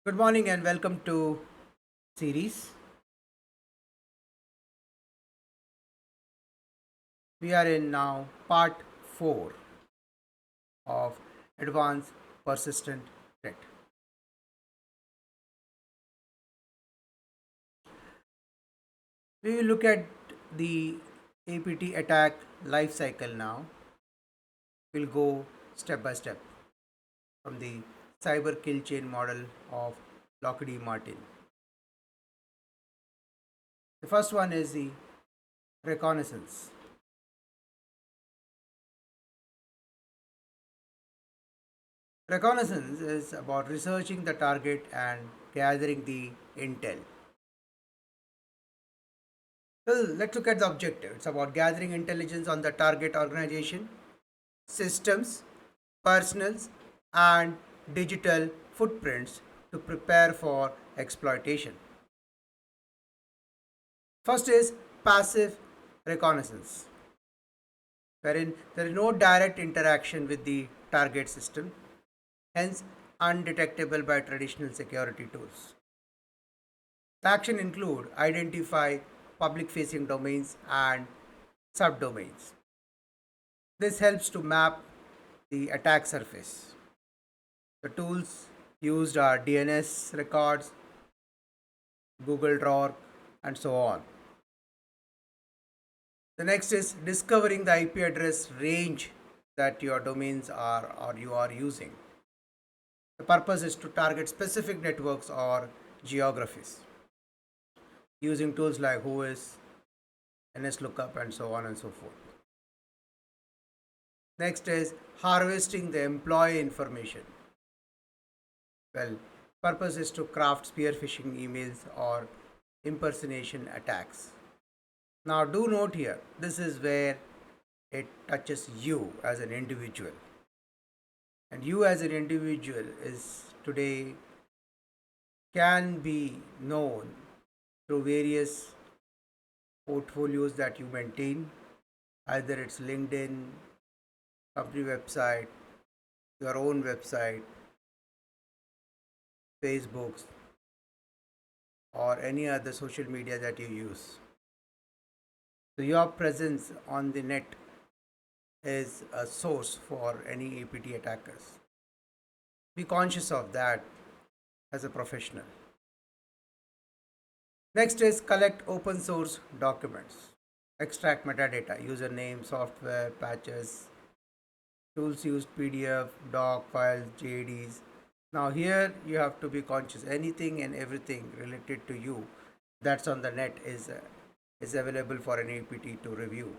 Good morning and welcome to series. We are in now part 4 of advanced persistent threat. We will look at the APT attack life cycle now. We'll go step by step from the cyber kill chain model of Lockheed Martin. The first one is the reconnaissance. Reconnaissance is about researching the target and gathering the intel. Well, let's look at the objective. It's about gathering intelligence on the target organization, systems, personals, and digital footprints to prepare for exploitation. First is passive reconnaissance, wherein there is no direct interaction with the target system, hence undetectable by traditional security tools. The action include identify public facing domains and subdomains. This helps to map the attack surface. The tools used are DNS records, Google Drive, and so on. The next is discovering the IP address range that your domains are or you are using. The purpose is to target specific networks or geographies using tools like Whois, NSLOOKUP, and so on and so forth. Next is harvesting the employee information. Well, purpose is to craft spear phishing emails or impersonation attacks. Now, do note here, this is where it touches you as an individual. And you as an individual is today can be known through various portfolios that you maintain, either it's LinkedIn, company website, your own website, Facebooks, or any other social media that you use. So your presence on the net is a source for any APT attackers. Be conscious of that as a professional. Next is collect open source documents. Extract metadata, username, software, patches, tools used PDF, doc files, JDs. Now here you have to be conscious. Anything and everything related to you that's on the net is available for an APT to review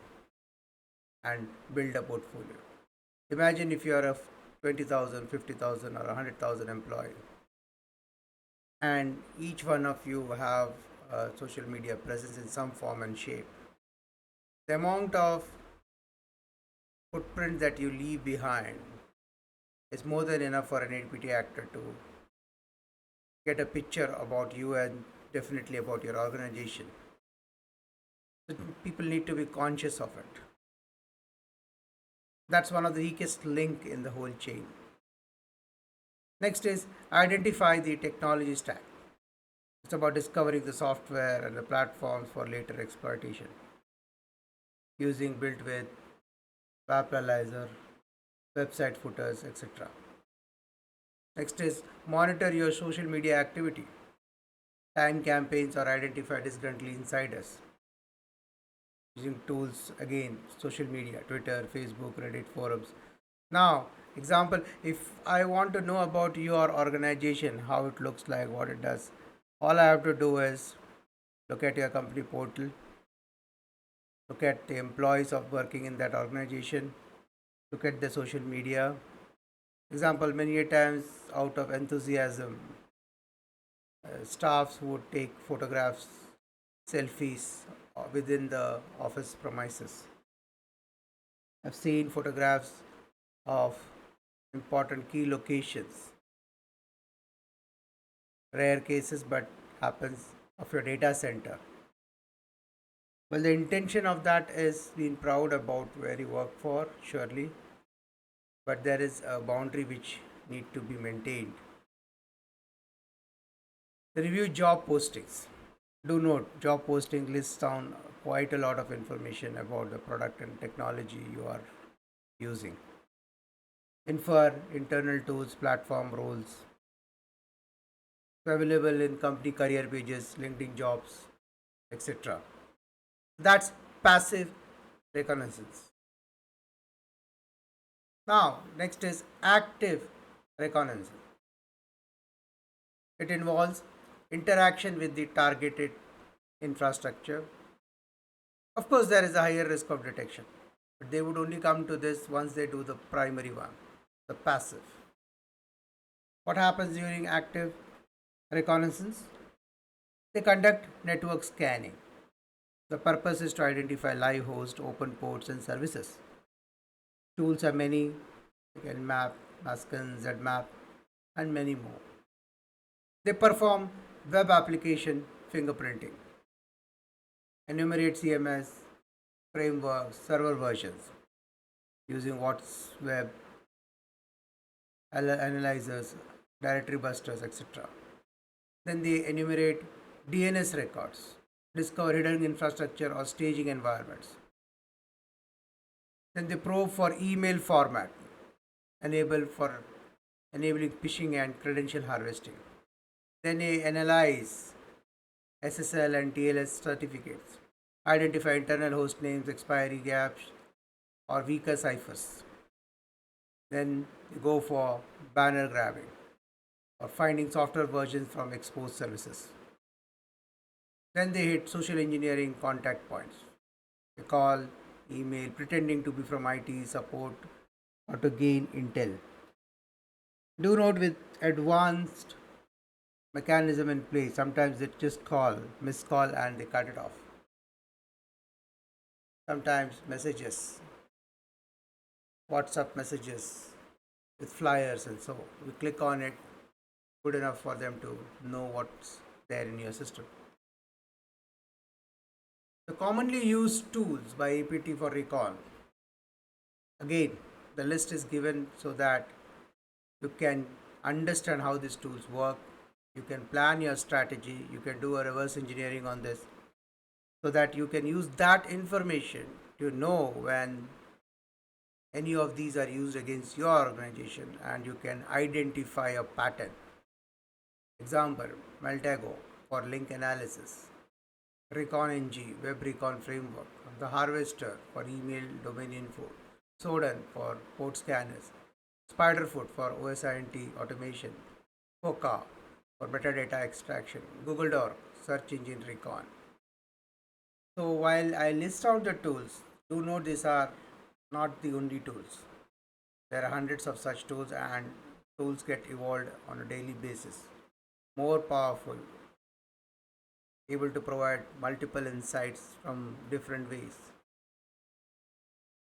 and build a portfolio. Imagine if you are a 20,000, 50,000, or 100,000 employee, and each one of you have a social media presence in some form and shape. The amount of footprint that you leave behind is more than enough for an APT actor to get a picture about you and definitely about your organization. So people need to be conscious of it. That's one of the weakest link in the whole chain. Next is identify the technology stack. It's about discovering the software and the platforms for later exploitation using built with web analyzer, website footers, etc. Next is monitor your social media activity, time campaigns, or identify disgruntled insiders using tools again, social media, Twitter, Facebook, Reddit, forums. Now, example, if I want to know about your organization, how it looks like, what it does, all I have to do is look at your company portal, look at the employees of working in that organization, look at the social media. Example, many a times out of enthusiasm, staffs would take photographs, selfies within the office premises. I've seen photographs of important key locations, rare cases, but happens of your data center. Well, the intention of that is being proud about where you work for, surely, but there is a boundary which need to be maintained. Review job postings. Do note, job posting lists down quite a lot of information about the product and technology you are using. Infer internal tools, platform roles, available in company career pages, LinkedIn jobs, etc. That's passive reconnaissance. Now, next is active reconnaissance. It involves interaction with the targeted infrastructure. Of course, there is a higher risk of detection, but they would only come to this once they do the primary one, the passive. What happens during active reconnaissance? They conduct network scanning. The purpose is to identify live hosts, open ports, and services. Tools are many. You can map, Maskin, ZMap, and many more. They perform web application fingerprinting, enumerate CMS, frameworks, server versions using what's web, analyzers, directory busters, etc. Then they enumerate DNS records, discover hidden infrastructure or staging environments. Then they probe for email format, enabling phishing and credential harvesting. Then they analyze SSL and TLS certificates, identify internal host names, expiry gaps, or weaker ciphers. Then they go for banner grabbing or finding software versions from exposed services. Then they hit social engineering contact points. They call, email, pretending to be from IT support or to gain intel. Do note, with advanced mechanism in place, sometimes they just call, miss call, and they cut it off. Sometimes messages, WhatsApp messages with flyers, and so we click on it, good enough for them to know what's there in your system. The commonly used tools by APT for recon. Again, the list is given so that you can understand how these tools work. You can plan your strategy. You can do a reverse engineering on this so that you can use that information to know when any of these are used against your organization, and you can identify a pattern. Example, Maltago for link analysis, Recon-NG web recon framework, the Harvester for email domain info, Sodan for port scanners, Spiderfoot for OSINT automation, Foca for metadata extraction, Google Doc search engine recon. So while I list out the tools, do note these are not the only tools. There are hundreds of such tools, and tools get evolved on a daily basis. More powerful, able to provide multiple insights from different ways.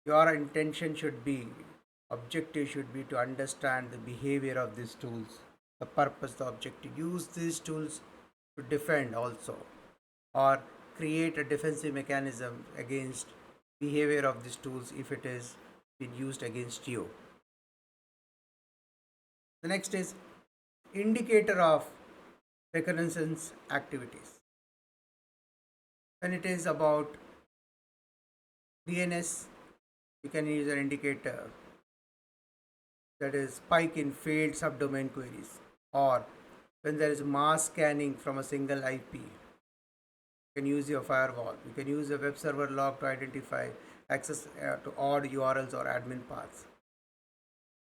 Your intention should be, objective should be to understand the behavior of these tools, the purpose, the objective. Use these tools to defend also, or create a defensive mechanism against behavior of these tools if it is been used against you. The next is indicator of reconnaissance activities. When it is about DNS, you can use an indicator that is spike in failed subdomain queries, or when there is mass scanning from a single IP. You can use your firewall. You can use a web server log to identify access to odd URLs or admin paths.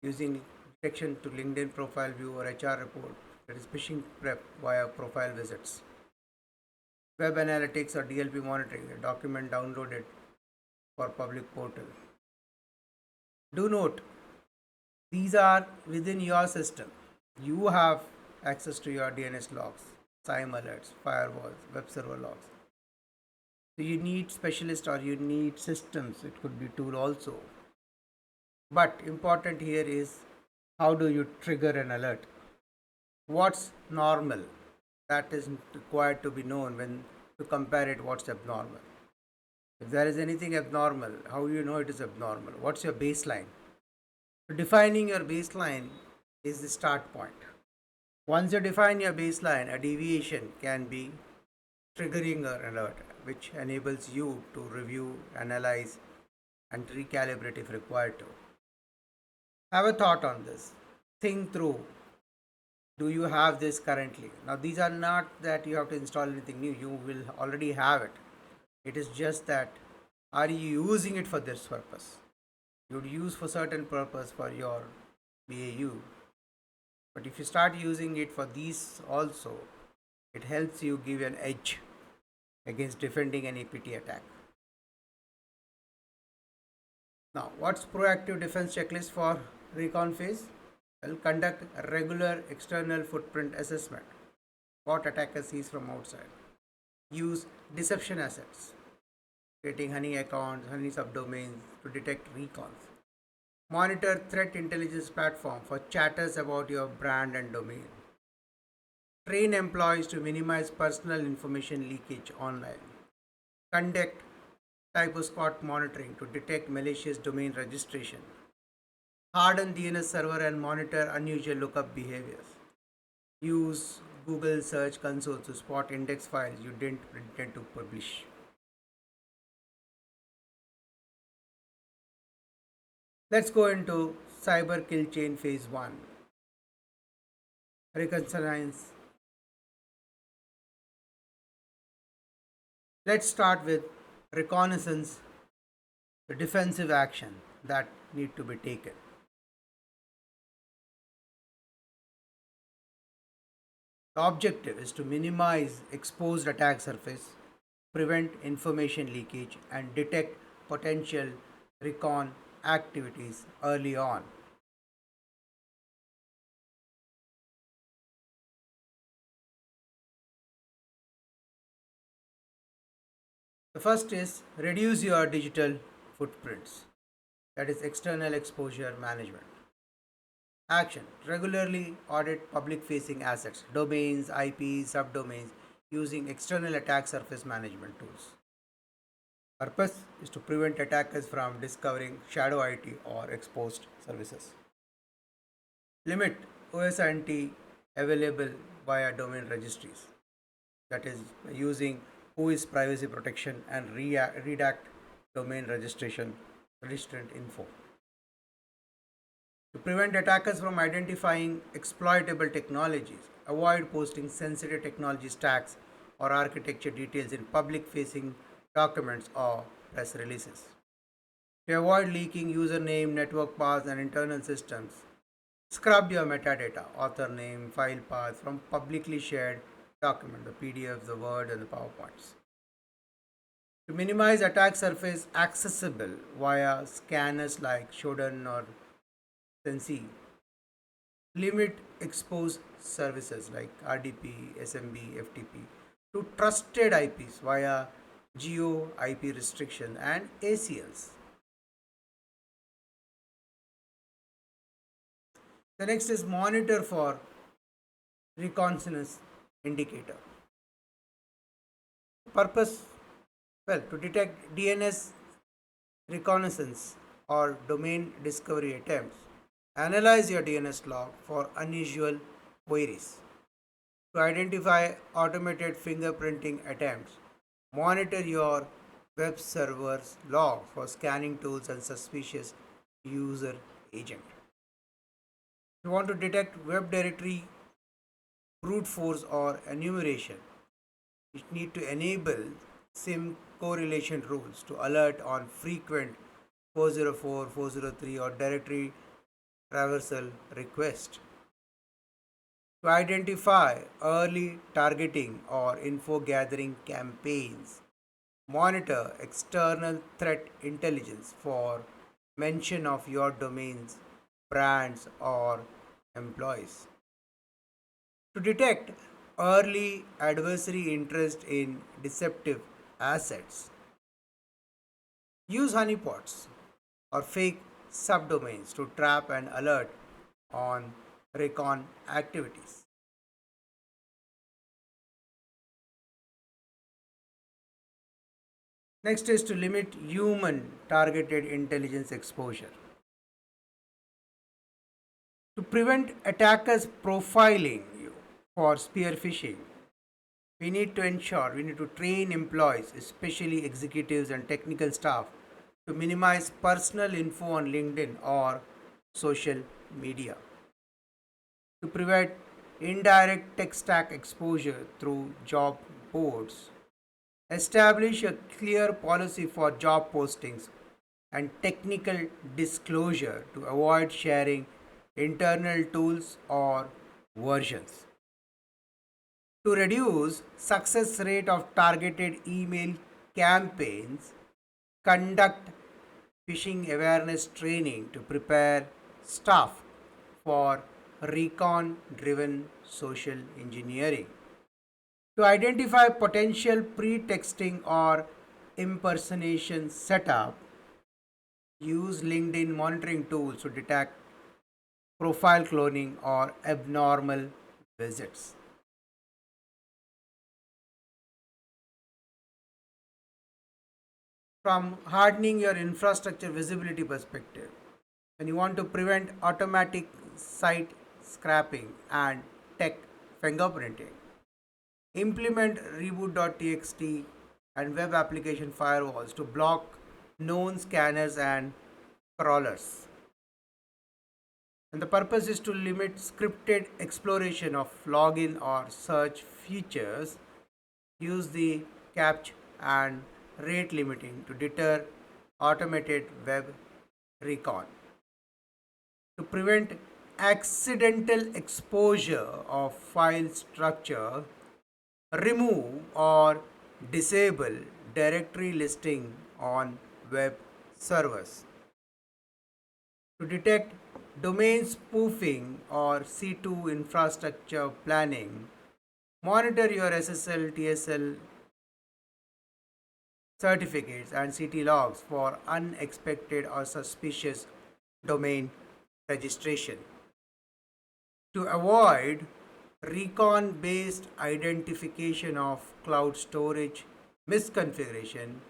Using detection to LinkedIn profile view or HR report, that is phishing prep via profile visits. Web analytics or DLP monitoring, the document downloaded for public portal. Do note, these are within your system. You have access to your DNS logs, SIEM alerts, firewalls, web server logs. So you need specialists or you need systems. It could be tool also. But important here is, how do you trigger an alert? What's normal? That is required to be known when to compare it what's abnormal. If there is anything abnormal, how do you know it is abnormal? What's your baseline? Defining your baseline is the start point. Once you define your baseline, a deviation can be triggering an alert, which enables you to review, analyze, and recalibrate if required to. Have a thought on this. Think through, do you have this currently? Now, these are not that you have to install anything new, you will already have it. It is just that, are you using it for this purpose? You would use for certain purpose for your BAU, but if you start using it for these also, it helps you give an edge against defending an APT attack. Now, what's proactive defense checklist for recon phase? Well, conduct a regular external footprint assessment. What attacker sees from outside. Use deception assets, creating honey accounts, honey subdomains to detect recons. Monitor threat intelligence platform for chatters about your brand and domain. Train employees to minimize personal information leakage online. Conduct typo spot monitoring to detect malicious domain registration. Harden DNS server and monitor unusual lookup behaviors. Use Google Search Console to spot index files you didn't intend to publish. Let's go into cyber kill chain phase 1. Reconnaissance. Let's start with reconnaissance, the defensive action that need to be taken. The objective is to minimize exposed attack surface, prevent information leakage, and detect potential recon activities early on. The first is reduce your digital footprints, that is external exposure management. Action: regularly audit public facing assets, domains, IPs, subdomains using external attack surface management tools. Purpose is to prevent attackers from discovering shadow IT or exposed services. Limit OSINT available via domain registries, that is using whois privacy protection and redact domain registration registrant info. To prevent attackers from identifying exploitable technologies, avoid posting sensitive technology stacks or architecture details in public facing documents or press releases. To avoid leaking username, network paths, and internal systems, scrub your metadata, author name, file path from publicly shared documents, the PDFs, the Word, and the PowerPoints. To minimize attack surface accessible via scanners like Shodan or Sensi, limit exposed services like RDP, SMB, FTP to trusted IPs via geo IP restriction and ACLs. The next is monitor for reconnaissance indicator. Purpose, well, to detect DNS reconnaissance or domain discovery attempts. Analyze your DNS log for unusual queries. To identify automated fingerprinting attempts, monitor your web server's log for scanning tools and suspicious user agent. If you want to detect web directory brute force or enumeration, you need to enable SIM correlation rules to alert on frequent 404, 403 or directory traversal request. To identify early targeting or info gathering campaigns, monitor external threat intelligence for mention of your domains, brands, or employees. To detect early adversary interest in deceptive assets, use honeypots or fake subdomains to trap and alert on recon activities. Next is to limit human targeted intelligence exposure. To prevent attackers profiling you, For spear phishing, we need to train employees, especially executives and technical staff, to minimize personal info on LinkedIn or social media. To prevent indirect tech stack exposure through job boards, establish a clear policy for job postings and technical disclosure to avoid sharing internal tools or versions. To reduce success rate of targeted email campaigns, conduct phishing awareness training to prepare staff for recon driven social engineering. To identify potential pretexting or impersonation setup, use LinkedIn monitoring tools to detect profile cloning or abnormal visits. From hardening your infrastructure visibility perspective, when you want to prevent automatic site scrapping and tech fingerprinting, implement reboot.txt and web application firewalls to block known scanners and crawlers. And the purpose is to limit scripted exploration of login or search features. Use the captcha and rate limiting to deter automated web recon. To prevent accidental exposure of file structure, remove or disable directory listing on web servers. To detect domain spoofing or C2 infrastructure planning, monitor your SSL, TSL certificates and CT logs for unexpected or suspicious domain registration. To avoid recon based identification of cloud storage misconfiguration,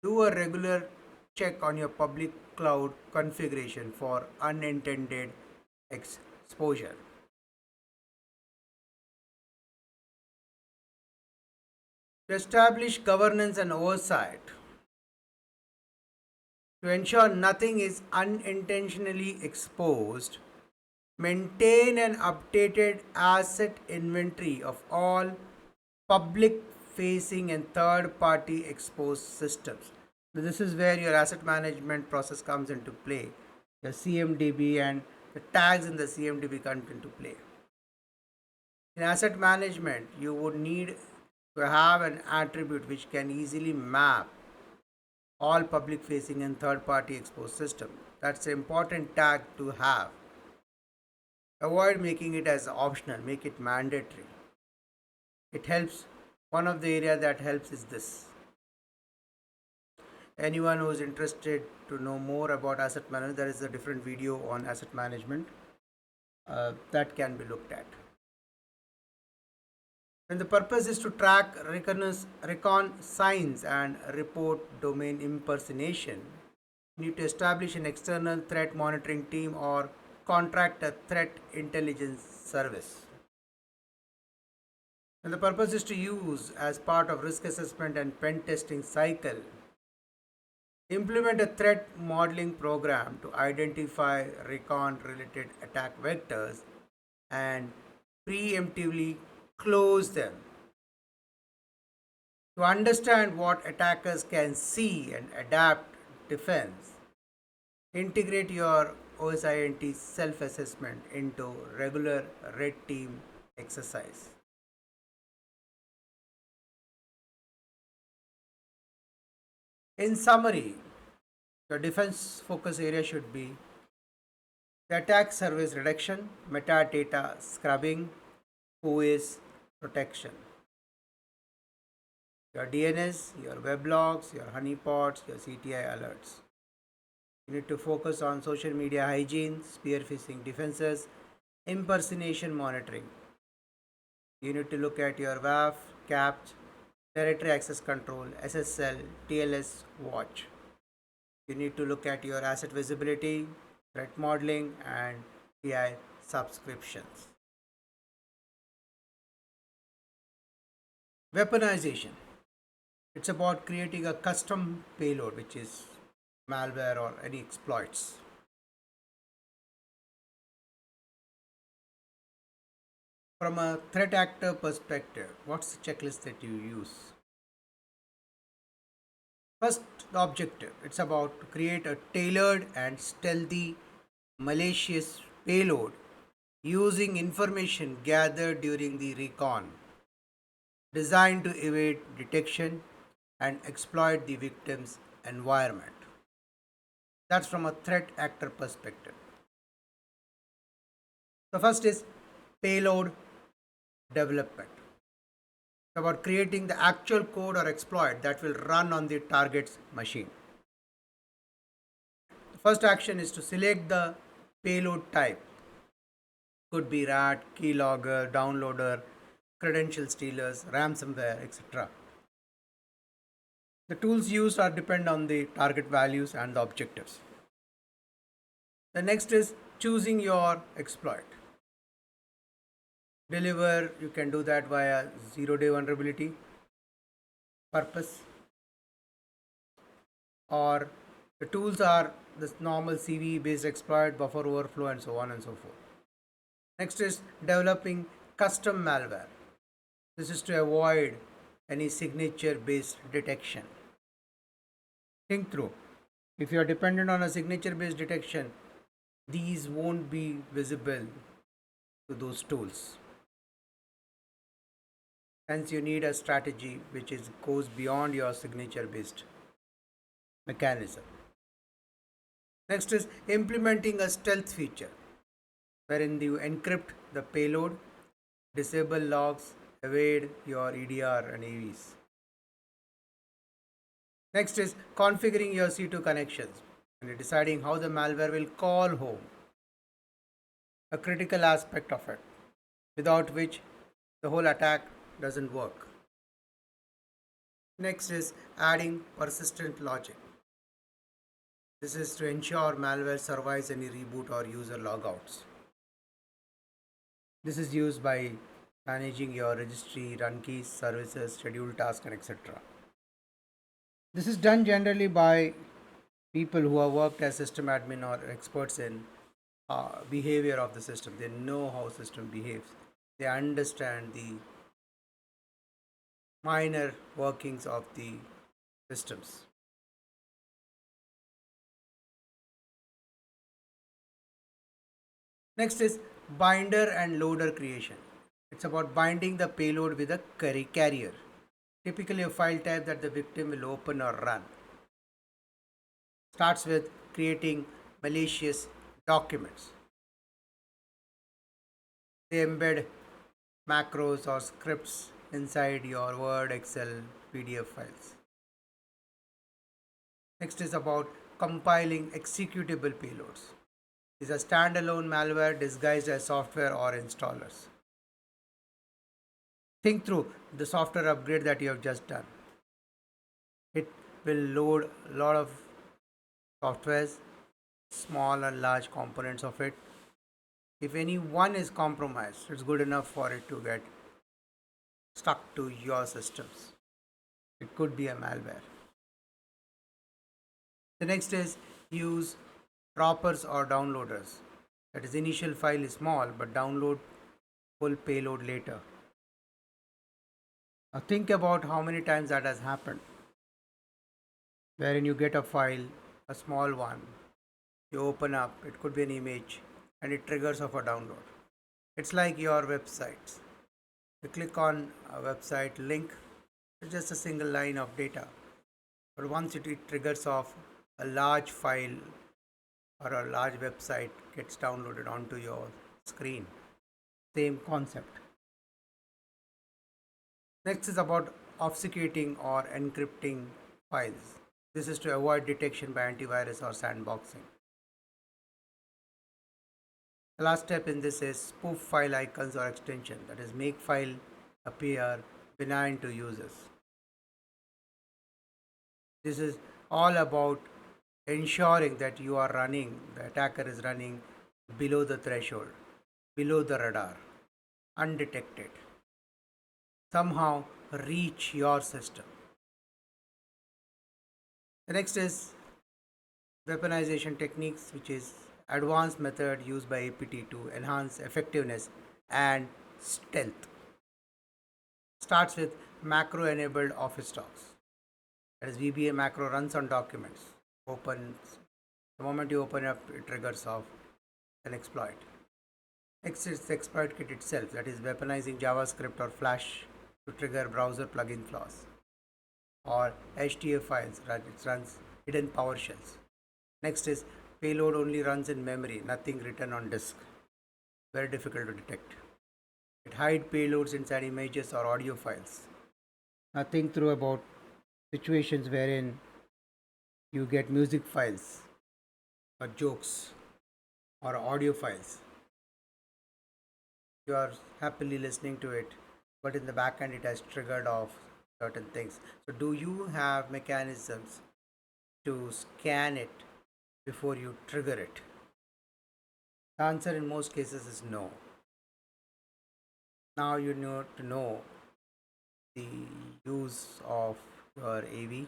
do a regular check on your public cloud configuration for unintended exposure. To establish governance and oversight, to ensure nothing is unintentionally exposed, maintain an updated asset inventory of all public facing and third party exposed systems. So this is where your asset management process comes into play. The CMDB and the tags in the CMDB come into play. In asset management, you would need to have an attribute which can easily map all public facing and third party exposed system. That's an important tag to have. Avoid making it as optional, make it mandatory. It helps. One of the area that helps is this. Anyone who is interested to know more about asset management, there is a different video on asset management that can be looked at. And the purpose is to track reconnaissance and report domain impersonation. You need to establish an external threat monitoring team or contract a threat intelligence service. And the purpose is to use as part of risk assessment and pen testing cycle. Implement a threat modeling program to identify recon related attack vectors and preemptively close them. To understand what attackers can see and adapt defense, integrate your OSINT self assessment into regular red team exercise. In summary, your defense focus area should be the attack surface reduction, metadata scrubbing, OS protection. Your DNS, your web logs, your honeypots, your CTI alerts. You need to focus on social media hygiene, spear phishing defenses, impersonation monitoring. You need to look at your WAF, CAPT, territory access control, SSL, TLS watch. You need to look at your asset visibility, threat modeling, and PI subscriptions. Weaponization. It's about creating a custom payload, which is malware or any exploits. From a threat actor perspective, what's the checklist that you use? First, the objective. It's about to create a tailored and stealthy malicious payload using information gathered during the recon, designed to evade detection and exploit the victim's environment. That's from a threat actor perspective. The first is payload development. It's about creating the actual code or exploit that will run on the target's machine. The first action is to select the payload type. Could be rat, keylogger, downloader, credential stealers, ransomware, etc. The tools used are depend on the target values and the objectives. The next is choosing your exploit. Deliver, you can do that via 0-day vulnerability purpose, or the tools are the normal CV based exploit, buffer overflow, and so on and so forth. Next is developing custom malware. This is to avoid any signature based detection. Think through. If you are dependent on a signature based detection, these won't be visible to those tools. Hence, you need a strategy which goes beyond your signature based mechanism. Next is implementing a stealth feature wherein you encrypt the payload, disable logs, evade your EDR and AVs. Next is configuring your C2 connections and deciding how the malware will call home, a critical aspect of it, without which the whole attack doesn't work. Next is adding persistent logic. This is to ensure malware survives any reboot or user logouts. This is used by managing your registry, run keys, services, schedule tasks, and etc. This is done generally by people who have worked as system admin or experts in behavior of the system. They know how system behaves. They understand the minor workings of the systems. Next is binder and loader creation. It's about binding the payload with a carrier, typically a file type that the victim will open or run. Starts with creating malicious documents. They embed macros or scripts inside your Word, Excel, PDF files. Next is about compiling executable payloads. These are standalone malware disguised as software or installers. Think through the software upgrade that you have just done. It will load a lot of softwares, small and large components of it. If any one is compromised, it's good enough for it to get stuck to your systems. It could be a malware. The next is use droppers or downloaders. That is, initial file is small but download full payload later. Now think about how many times that has happened, wherein you get a file, a small one, you open up, it could be an image, and it triggers off a download. It's like your websites. You click on a website link, it's just a single line of data. But once it triggers off, a large file or a large website gets downloaded onto your screen. Same concept. Next is about obfuscating or encrypting files. This is to avoid detection by antivirus or sandboxing. The last step in this is spoof file icons or extension, that is, make file appear benign to users. This is all about ensuring that you are running, the attacker is running below the threshold, below the radar, undetected. Somehow reach your system. The next is weaponization techniques, which is advanced method used by APT to enhance effectiveness and stealth. Starts with macro enabled office talks. That is VBA macro runs on documents. Opens the moment you open up, it triggers off an exploit. Next is the exploit kit itself, that is weaponizing JavaScript or Flash to trigger browser plugin flaws, or HTF files that it runs hidden PowerShells. Next is payload only runs in memory, nothing written on disk. Very difficult to detect. It hides payloads inside images or audio files. Nothing through about situations wherein you get music files or jokes or audio files. You are happily listening to it, but in the back end it has triggered off certain things. So, do you have mechanisms to scan it before you trigger it? The answer in most cases is no. Now you need to know the use of your AV,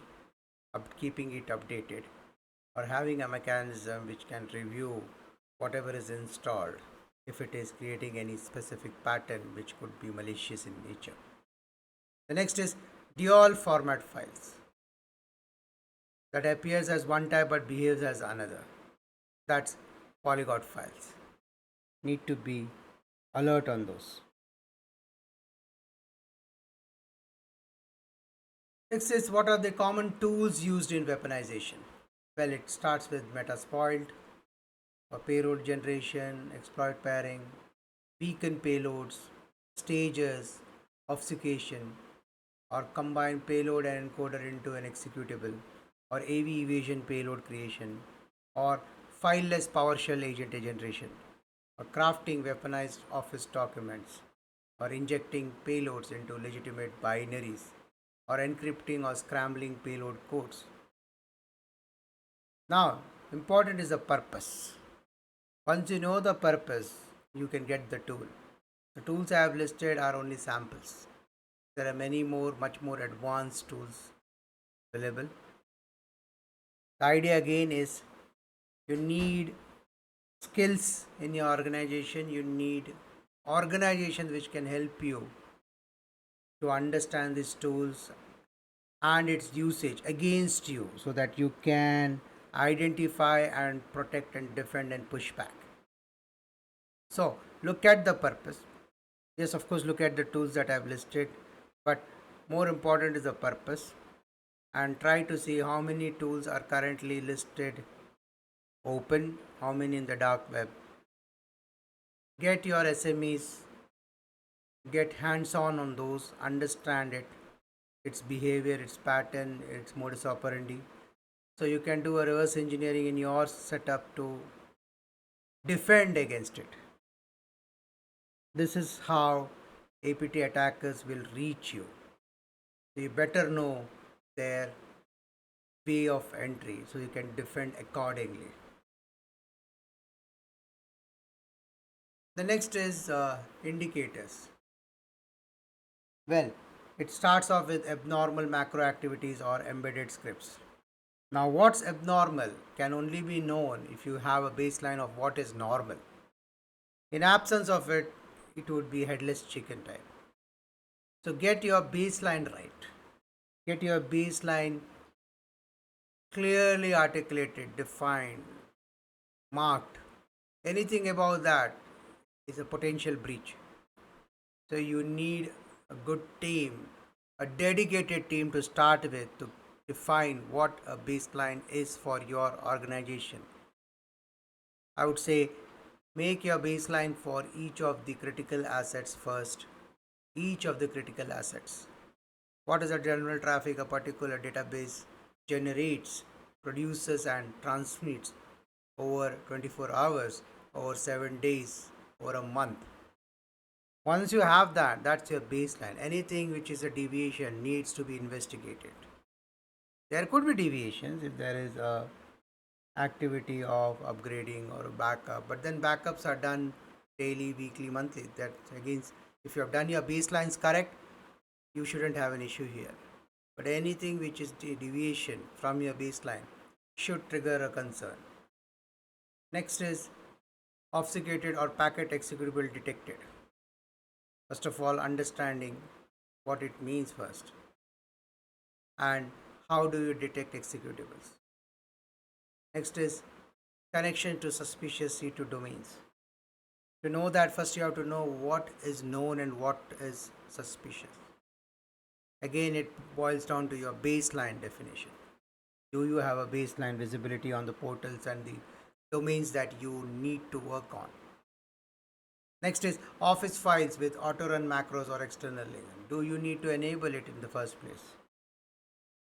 keeping it updated, or having a mechanism which can review whatever is installed if it is creating any specific pattern which could be malicious in nature. The next is dual format files, that appears as one type but behaves as another. That's polyglot files. Need to be alert on those. Next is what are the common tools used in weaponization? Well, it starts with Metasploit for payload generation, exploit pairing, beacon payloads, stages, obfuscation, or combine payload and encoder into an executable, or AV evasion payload creation, or fileless PowerShell agent generation, or crafting weaponized office documents, or injecting payloads into legitimate binaries, or encrypting or scrambling payload codes. Now, important is the purpose. Once you know the purpose, you can get the tool. The tools I have listed are only samples. There are many more, much more advanced tools available. The idea again is you need skills in your organization, you need organizations which can help you to understand these tools and its usage against you so that you can identify and protect and defend and push back. So, look at the purpose. Yes, of course, look at the tools that I've listed, but more important is the purpose, and try to see how many tools are currently listed open, how many in the dark web. Get your SMEs, get hands on those, understand it, its behavior, its pattern, its modus operandi. So you can do a reverse engineering in your setup to defend against it. This is how APT attackers will reach you. So you better know their way of entry so you can defend accordingly. The next is indicators. Well, it starts off with abnormal macro activities or embedded scripts. Now, what's abnormal can only be known if you have a baseline of what is normal. In absence of it, it would be headless chicken type. So, get your baseline right. Get your baseline clearly articulated, defined, marked. Anything about that is a potential breach. So, you need a good team, a dedicated team to start with to define what a baseline is for your organization. I would say make your baseline for each of the critical assets first. Each of the critical assets. What is the general traffic a particular database generates, produces, and transmits over 24 hours, over 7 days, over a month? Once you have that, that's your baseline. Anything which is a deviation needs to be investigated. There could be deviations if there is a activity of upgrading or a backup, but then backups are done daily, weekly, monthly. That again, if you have done your baselines correct, you shouldn't have an issue here. But anything which is deviation from your baseline should trigger a concern. Next is obfuscated or packet executable detected. First of all, understanding what it means first, and how do you detect executables. Next is connection to suspicious C2 domains. To know that, first you have to know what is known and what is suspicious. Again, it boils down to your baseline definition. Do you have a baseline visibility on the portals and the domains that you need to work on? Next is Office files with auto run macros or external link. Do you need to enable it in the first place?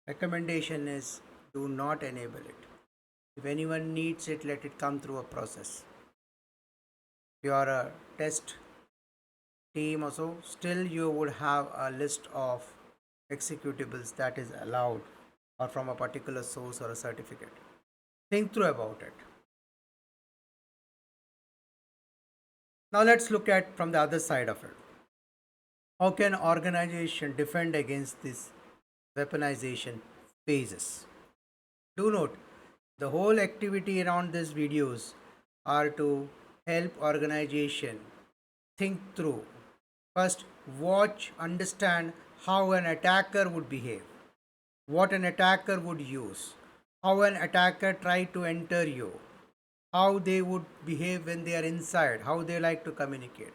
Recommendation is do not enable it. If anyone needs it, let it come through a process. If you are a test team or so, still you would have a list of executables that is allowed or from a particular source or a certificate. Think through about it. Now let's look at from the other side of it. How can organization defend against this weaponization phases? Do note, the whole activity around these videos are to help organization think through. First, watch, understand how an attacker would behave, what an attacker would use, how an attacker try to enter you, how they would behave when they are inside, how they like to communicate.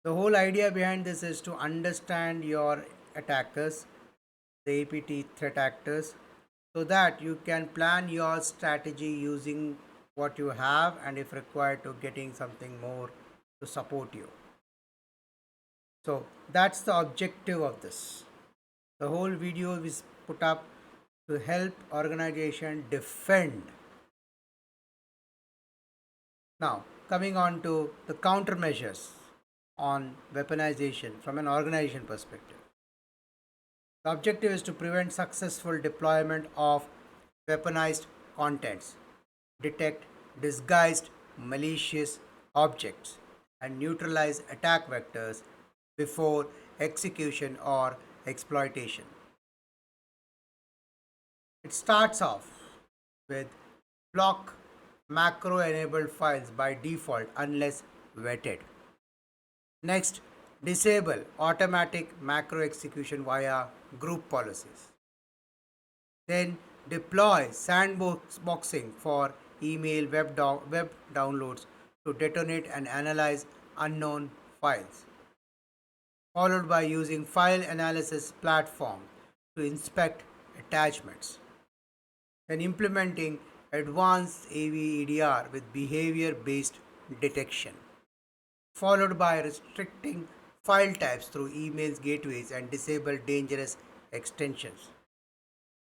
The whole idea behind this is to understand your attackers, the APT threat actors, so that you can plan your strategy using what you have and if required to getting something more to support you. So that's the objective of this. The whole video is put up to help organization defend. Now coming on to the countermeasures on weaponization from an organization perspective. The objective is to prevent successful deployment of weaponized contents, detect disguised malicious objects, and neutralize attack vectors before execution or exploitation. It starts off with block macro enabled files by default unless vetted. Next, disable automatic macro execution via group policies. Then deploy sandboxing for email web downloads to detonate and analyze unknown files, followed by using file analysis platform to inspect attachments. Then implementing advanced AV with behavior based detection, followed by restricting file types through emails gateways and disable dangerous extensions.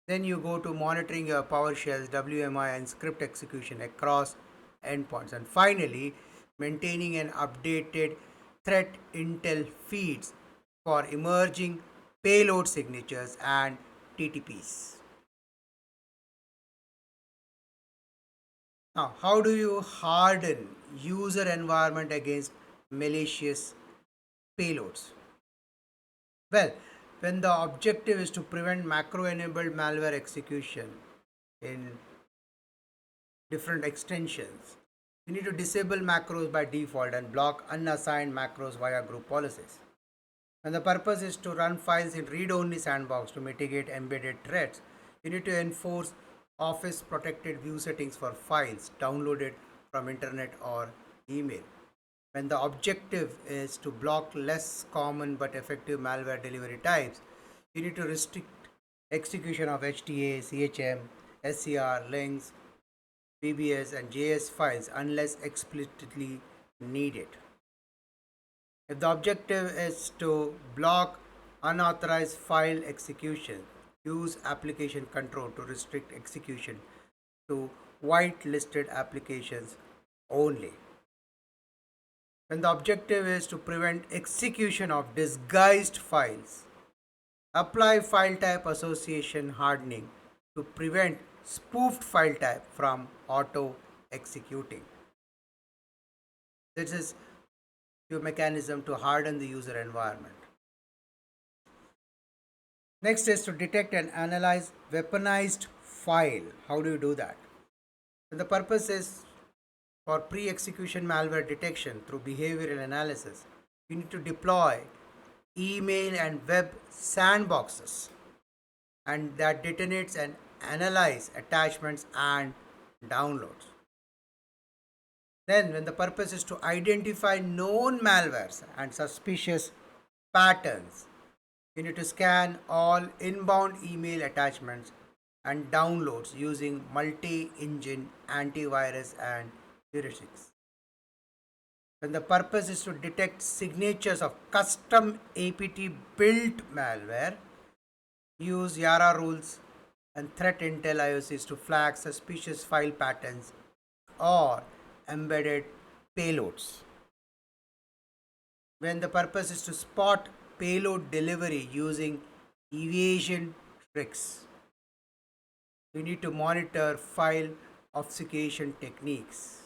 Then you go to monitoring your PowerShells, WMI, and script execution across endpoints. And finally, maintaining an updated threat intel feeds for emerging payload signatures and TTPs. Now, how do you harden user environment against malicious payloads? Well, when the objective is to prevent macro enabled malware execution in different extensions, you need to disable macros by default and block unassigned macros via group policies. And the purpose is to run files in read only sandbox to mitigate embedded threats. You need to enforce Office protected view settings for files downloaded from internet or email. When the objective is to block less common but effective malware delivery types, you need to restrict execution of HTA, CHM, SCR, links, BBS, and JS files unless explicitly needed. If the objective is to block unauthorized file execution, use application control to restrict execution to whitelisted applications only. When the objective is to prevent execution of disguised files, apply file type association hardening to prevent spoofed file type from auto executing. This is your mechanism to harden the user environment. Next is to detect and analyze weaponized file. How do you do that? And the purpose is for pre-execution malware detection through behavioral analysis. You need to deploy email and web sandboxes and that detonates and analyze attachments and downloads. Then when the purpose is to identify known malwares and suspicious patterns, you need to scan all inbound email attachments and downloads using multi-engine antivirus and heuristics. When the purpose is to detect signatures of custom APT built malware, use YARA rules and threat intel IOCs to flag suspicious file patterns or embedded payloads. When the purpose is to spot payload delivery using evasion tricks, you need to monitor file obfuscation techniques.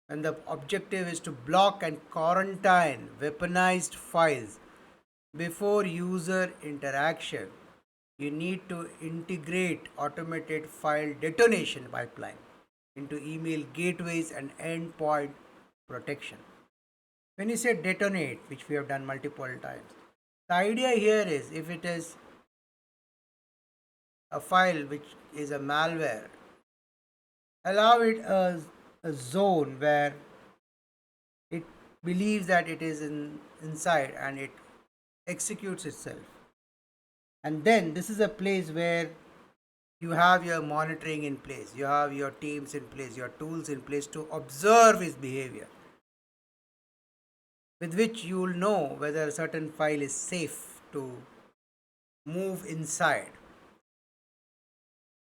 And the objective is to block and quarantine weaponized files before user interaction. You need to integrate automated file detonation pipeline into email gateways and endpoint protection. When you say detonate, which we have done multiple times, the idea here is if it is a file which is a malware, allow it a zone where it believes that it is inside and it executes itself. And then this is a place where you have your monitoring in place, you have your teams in place, your tools in place to observe its behavior, with which you will know whether a certain file is safe to move inside.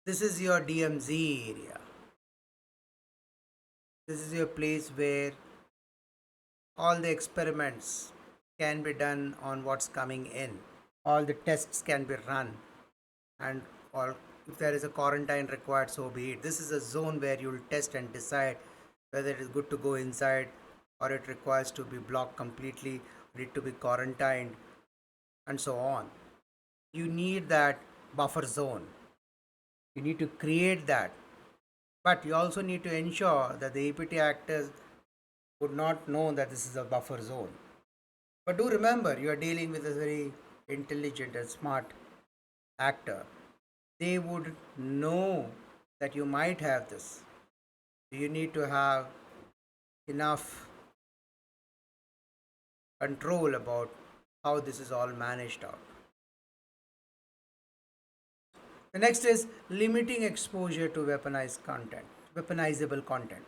This is your DMZ area. This is your place where all the experiments can be done on what's coming in. All the tests can be run, and or if there is a quarantine required, so be it. This is a zone where you will test and decide whether it is good to go inside or it requires to be blocked completely, need to be quarantined, and so on. You need that buffer zone. You need to create that. But you also need to ensure that the APT actors would not know that this is a buffer zone. But do remember, you are dealing with a very intelligent and smart actor. They would know that you might have this. You need to have enough control about how this is all managed out. The next is limiting exposure to weaponized content, weaponizable content.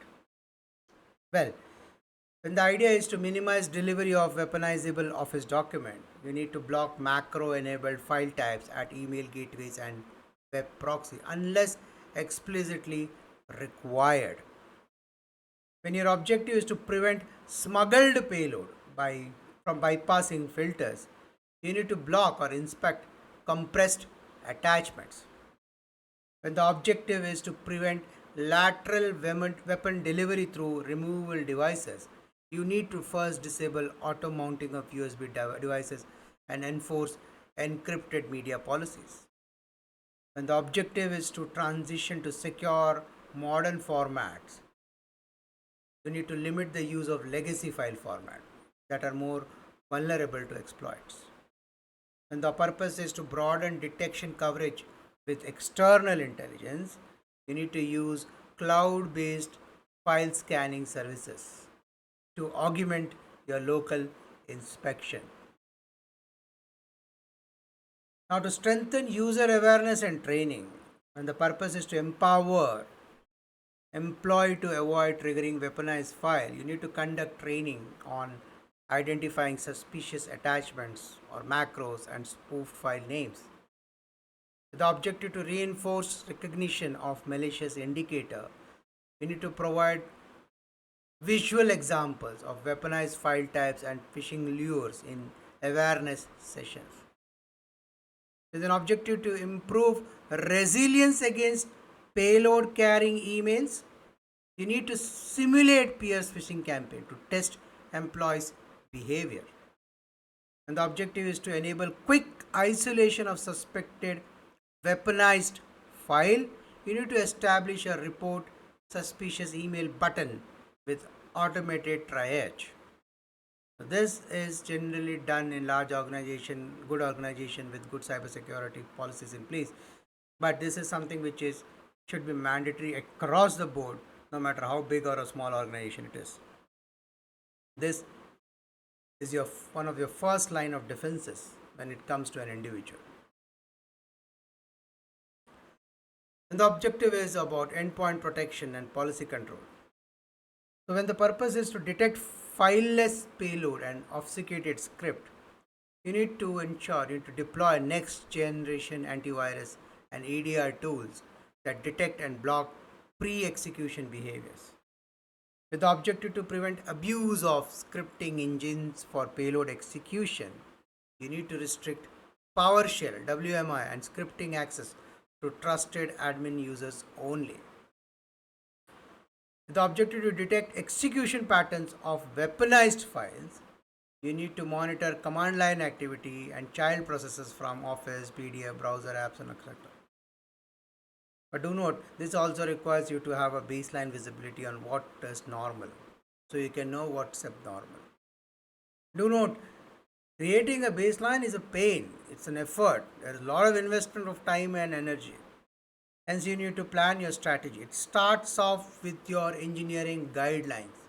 Well, when the idea is to minimize delivery of weaponizable Office document, you need to block macro-enabled file types at email gateways and web proxy unless explicitly required. When your objective is to prevent smuggled payload from bypassing filters, you need to block or inspect compressed attachments. When the objective is to prevent lateral weapon delivery through removable devices, you need to first disable auto mounting of USB devices and enforce encrypted media policies. When the objective is to transition to secure modern formats, you need to limit the use of legacy file format that are more vulnerable to exploits. When the purpose is to broaden detection coverage with external intelligence, you need to use cloud based file scanning services to augment your local inspection. Now, to strengthen user awareness and training, and the purpose is to empower employee to avoid triggering weaponized file, you need to conduct training on identifying suspicious attachments or macros and spoofed file names. The objective to reinforce recognition of malicious indicator, we need to provide visual examples of weaponized file types and phishing lures in awareness sessions. With an objective to improve resilience against payload carrying emails, you need to simulate Pierce phishing campaign to test employees' behavior. And the objective is to enable quick isolation of suspected weaponized file. You need to establish a report suspicious email button with automated triage. So this is generally done in large organization, good organization with good cybersecurity policies in place. But this is something which is should be mandatory across the board, no matter how big or a small organization it is. This is your one of your first line of defenses when it comes to an individual. And the objective is about endpoint protection and policy control. So when the purpose is to detect fileless payload and obfuscated script, you need to ensure you need to deploy next generation antivirus and EDR tools that detect and block pre-execution behaviors. With the objective to prevent abuse of scripting engines for payload execution, you need to restrict PowerShell, WMI, and scripting access to trusted admin users only. With the objective to detect execution patterns of weaponized files, you need to monitor command line activity and child processes from Office, PDF, browser apps, and etc. But do note, this also requires you to have a baseline visibility on what is normal, so you can know what's abnormal. Do note, creating a baseline is a pain, it's an effort. There is a lot of investment of time and energy. Hence, you need to plan your strategy. It starts off with your engineering guidelines.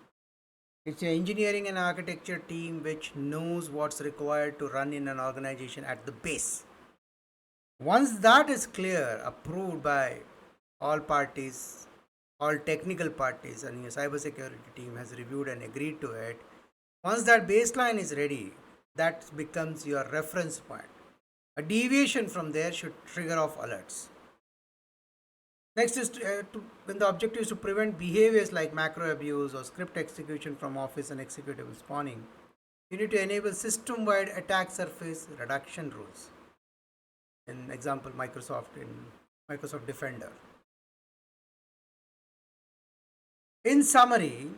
It's an engineering and architecture team which knows what's required to run in an organization at the base. Once that is clear, approved by all parties, all technical parties, and your cybersecurity team has reviewed and agreed to it, once that baseline is ready, that becomes your reference point. A deviation from there should trigger off alerts. Next is when the objective is to prevent behaviors like macro abuse or script execution from Office and executable spawning. You need to enable system-wide attack surface reduction rules. In example, Microsoft Defender. In summary,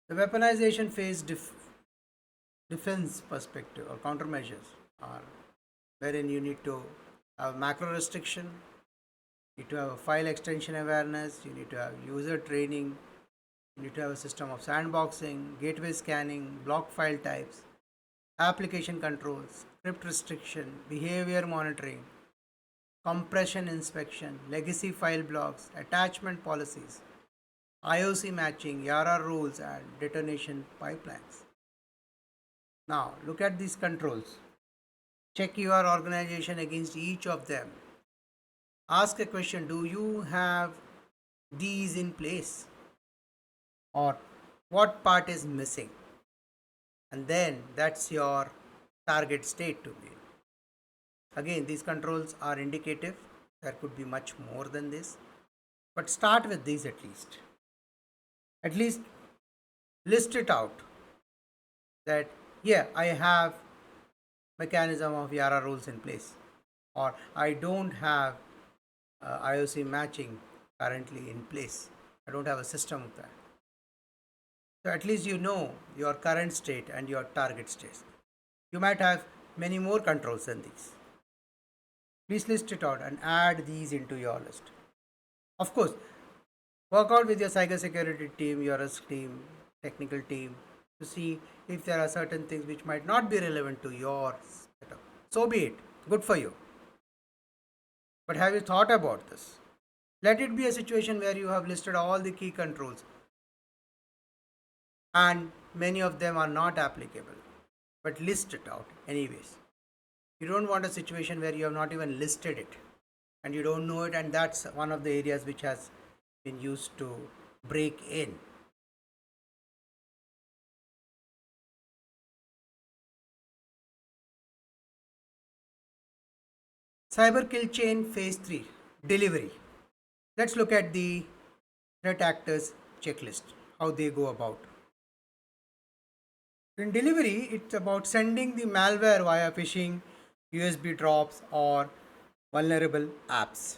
the weaponization phase defense perspective or countermeasures are wherein you need to have macro restriction, you need to have a file extension awareness, you need to have user training, you need to have a system of sandboxing, gateway scanning, block file types, application controls, script restriction, behavior monitoring, compression inspection, legacy file blocks, attachment policies, IOC matching, YARA rules, and detonation pipelines. Now, look at these controls. Check your organization against each of them. Ask a question, do you have these in place? Or what part is missing? And then that's your target state to be. Again, these controls are indicative. There could be much more than this. But start with these at least. At least list it out that, yeah, I have mechanism of YARA rules in place, or I don't have IOC matching currently in place. I don't have a system of that. So at least you know your current state and your target state. You might have many more controls than these. Please list it out and add these into your list. Of course, work out with your cybersecurity team, your risk team, technical team to see if there are certain things which might not be relevant to your setup. So be it. Good for you. But have you thought about this? Let it be a situation where you have listed all the key controls and many of them are not applicable. But list it out anyways. You don't want a situation where you have not even listed it and you don't know it, and that's one of the areas which has been used to break in. Cyber kill chain phase 3 delivery. Let's look at the threat actors checklist, how they go about. In delivery, it's about sending the malware via phishing, USB drops, or vulnerable apps.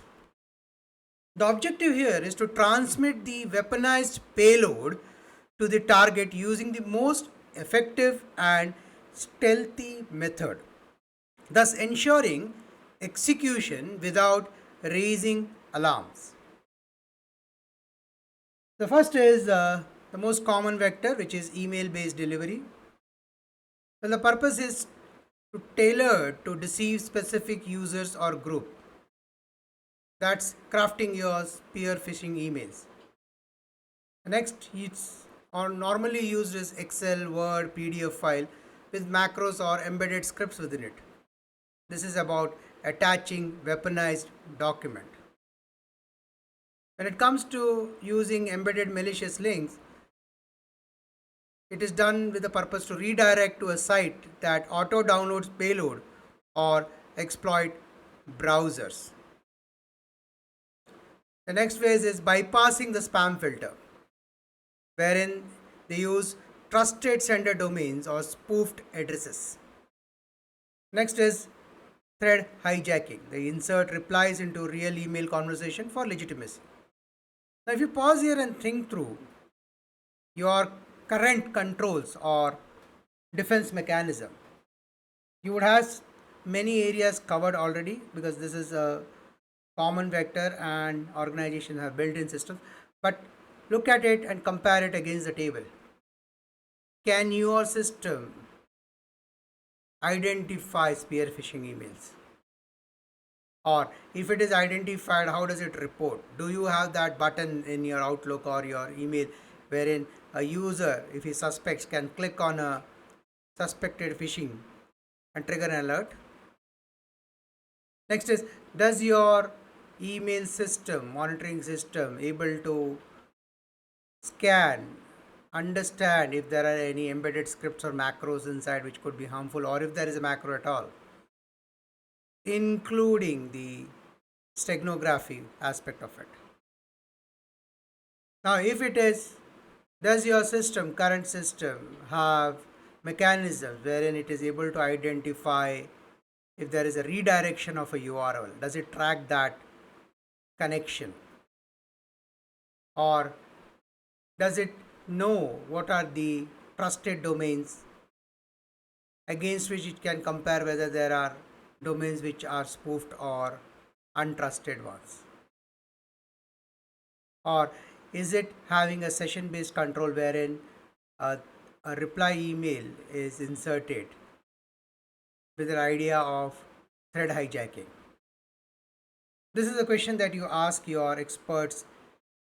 The objective here is to transmit the weaponized payload to the target using the most effective and stealthy method, thus ensuring execution without raising alarms. The first is the most common vector, which is email based delivery. Well, the purpose is to tailor to deceive specific users or group. That's crafting your spear phishing emails. The next, it's normally used as Excel, Word, PDF file with macros or embedded scripts within it. This is about attaching weaponized document. When it comes to using embedded malicious links, it is done with the purpose to redirect to a site that auto downloads payload or exploit browsers. The next phase is bypassing the spam filter, wherein they use trusted sender domains or spoofed addresses. Next is thread hijacking. They insert replies into real email conversation for legitimacy. Now, if you pause here and think through your current controls or defense mechanism, you would have many areas covered already, because this is a common vector and organizations have built-in systems. But look at it and compare it against the table. Can your system identify spear phishing emails? Or if it is identified, how does it report? Do you have that button in your Outlook or your email wherein a user, if he suspects, can click on a suspected phishing and trigger an alert? Next is, does your email system, monitoring system, able to scan, understand if there are any embedded scripts or macros inside which could be harmful, or if there is a macro at all, including the steganography aspect of it? Now, if it is, does your system, current system, have mechanisms wherein it is able to identify if there is a redirection of a URL? Does it track that connection? Or does it know what are the trusted domains against which it can compare whether there are domains which are spoofed or untrusted ones? Or is it having a session based control wherein a reply email is inserted with an idea of thread hijacking? This is a question that you ask your experts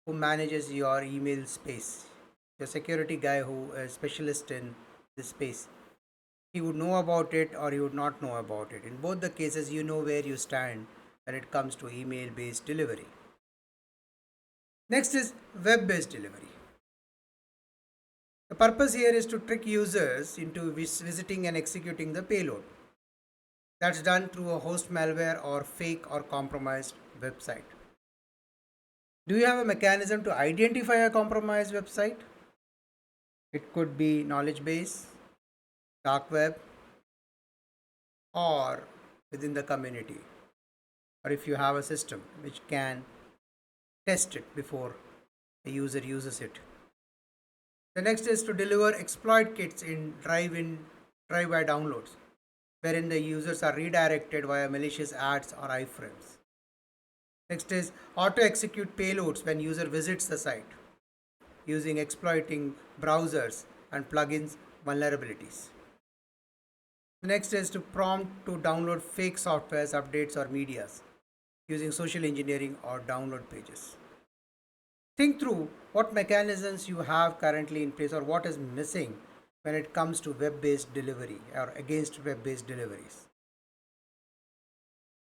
who manages your email space, your security guy who is specialist in this space. He would know about it or he would not know about it. In both the cases, you know where you stand when it comes to email based delivery. Next is web based delivery. The purpose here is to trick users into visiting and executing the payload. That's done through a host malware or fake or compromised website. Do you have a mechanism to identify a compromised website? It could be knowledge base, dark web, or within the community. Or if you have a system which can test it before a user uses it. The next is to deliver exploit kits in drive-by downloads, wherein the users are redirected via malicious ads or iframes. Next is auto execute payloads when user visits the site, using exploiting browsers and plugins vulnerabilities. The next is to prompt to download fake softwares, updates, or medias, using social engineering or download pages. Think through what mechanisms you have currently in place or what is missing when it comes to web-based delivery or against web-based deliveries.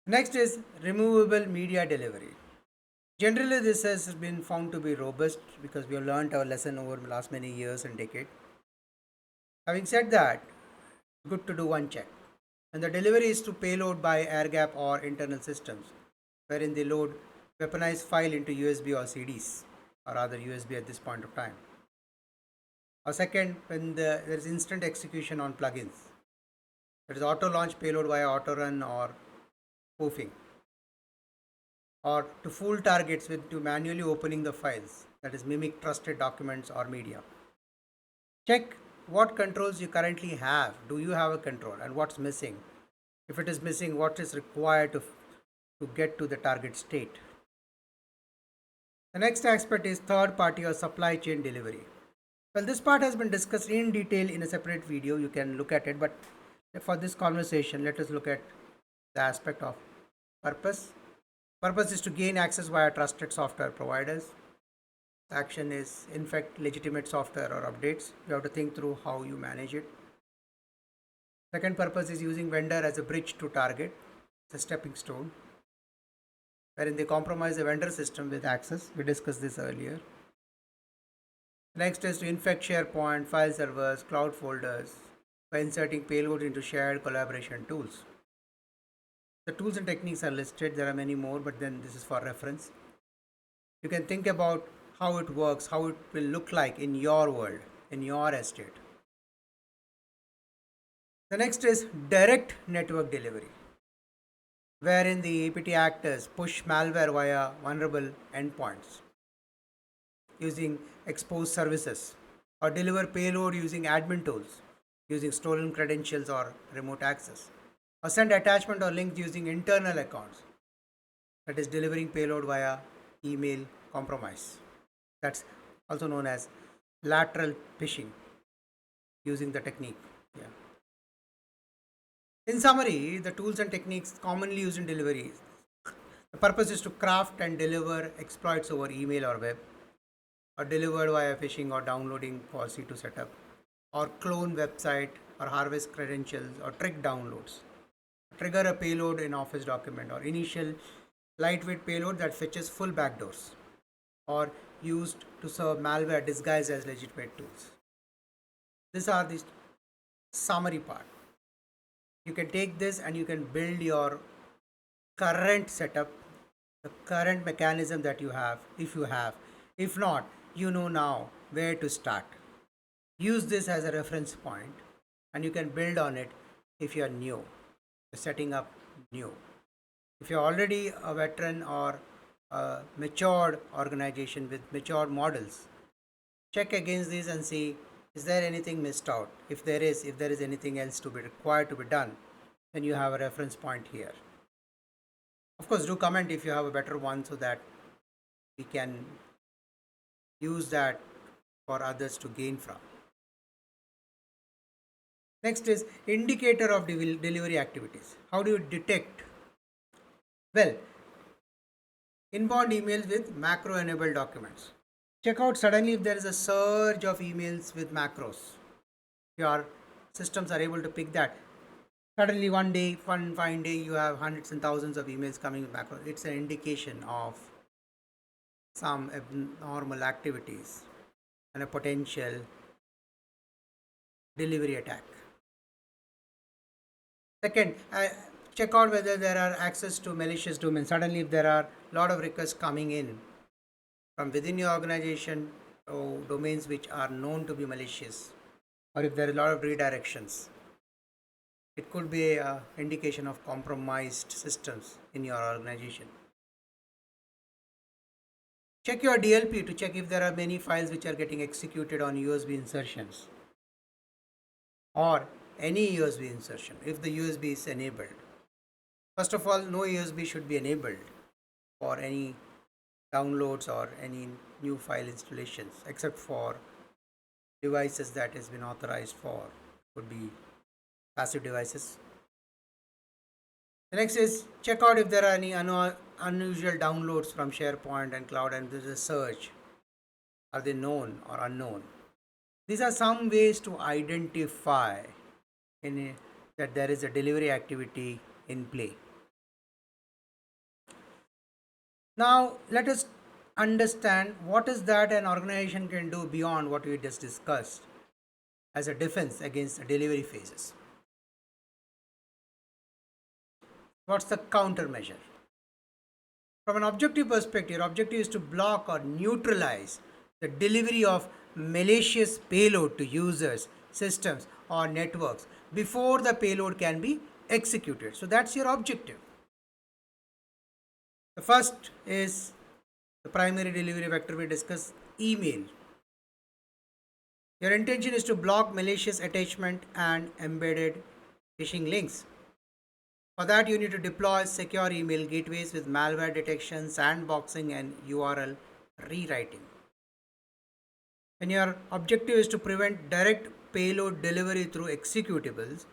Next is removable media delivery. Generally, this has been found to be robust because we have learned our lesson over the last many years and decades. Having said that, good to do one check. And the delivery is to payload by air gap or internal systems, wherein they load weaponized file into USB or CDs, or rather USB at this point of time. Or second, when there is instant execution on plugins, that is auto launch payload via auto run or spoofing, or to fool targets with to manually opening the files, that is mimic trusted documents or media. Check what controls you currently have. Do you have a control, and what's missing? If it is missing, what is required to get to the target state? The next aspect is third party or supply chain delivery. Well, this part has been discussed in detail in a separate video. You can look at it, but for this conversation, let us look at the aspect of purpose. Purpose is to gain access via trusted software providers. Action is infect legitimate software or updates. You have to think through how you manage it. Second purpose is using vendor as a bridge to target. It's a stepping stone, wherein they compromise the vendor system with access. We discussed this earlier. Next is to infect SharePoint, file servers, cloud folders by inserting payloads into shared collaboration tools. The tools and techniques are listed. There are many more, but then this is for reference. You can think about how it works, how it will look like in your world, in your estate. The next is direct network delivery, wherein the APT actors push malware via vulnerable endpoints using exposed services, or deliver payload using admin tools, using stolen credentials or remote access, or send attachment or links using internal accounts, that is delivering payload via email compromise. That's also known as lateral phishing, using the technique. Yeah. In summary, the tools and techniques commonly used in delivery. The purpose is to craft and deliver exploits over email or web, or delivered via phishing or downloading policy to set up, or clone website, or harvest credentials, or trick downloads, trigger a payload in Office document, or initial lightweight payload that fetches full backdoors, or used to serve malware disguised as legitimate tools. These are the summary part. You can take this and you can build your current setup, the current mechanism that you have, if you have. If not, you know now where to start. Use this as a reference point and you can build on it if you are new, setting up new. If you're already a veteran or a matured organization with matured models, check against these and see, is there anything missed out? If there is anything else to be required to be done, then you have a reference point here. Of course, do comment if you have a better one so that we can use that for others to gain from. Next is indicator of delivery activities. How do you detect? Well, inbound emails with macro enabled documents. Check out suddenly if there is a surge of emails with macros. Your systems are able to pick that. Suddenly one fine day, you have hundreds and thousands of emails coming with macros. It's an indication of some abnormal activities and a potential delivery attack. Second, check out whether there are access to malicious domains. Suddenly, if there are a lot of requests coming in from within your organization to domains which are known to be malicious, or if there are a lot of redirections, it could be an indication of compromised systems in your organization. Check your DLP to check if there are many files which are getting executed on USB insertions or any USB insertion if the USB is enabled. First of all, no USB should be enabled for any downloads or any new file installations except for devices that has been authorized for. Could be passive devices. The next is check out if there are any unusual downloads from SharePoint and cloud, and there's a search. Are they known or unknown? These are some ways to identify that there is a delivery activity in play. Now let us understand what is that an organization can do beyond what we just discussed as a defense against the delivery phases. What's the countermeasure? From an objective perspective, your objective is to block or neutralize the delivery of malicious payload to users, systems, or networks before the payload can be executed. So that's your objective. The first is the primary delivery vector we discussed, email. Your intention is to block malicious attachment and embedded phishing links. For that, you need to deploy secure email gateways with malware detection, sandboxing, and URL rewriting. When your objective is to prevent direct payload delivery through executables,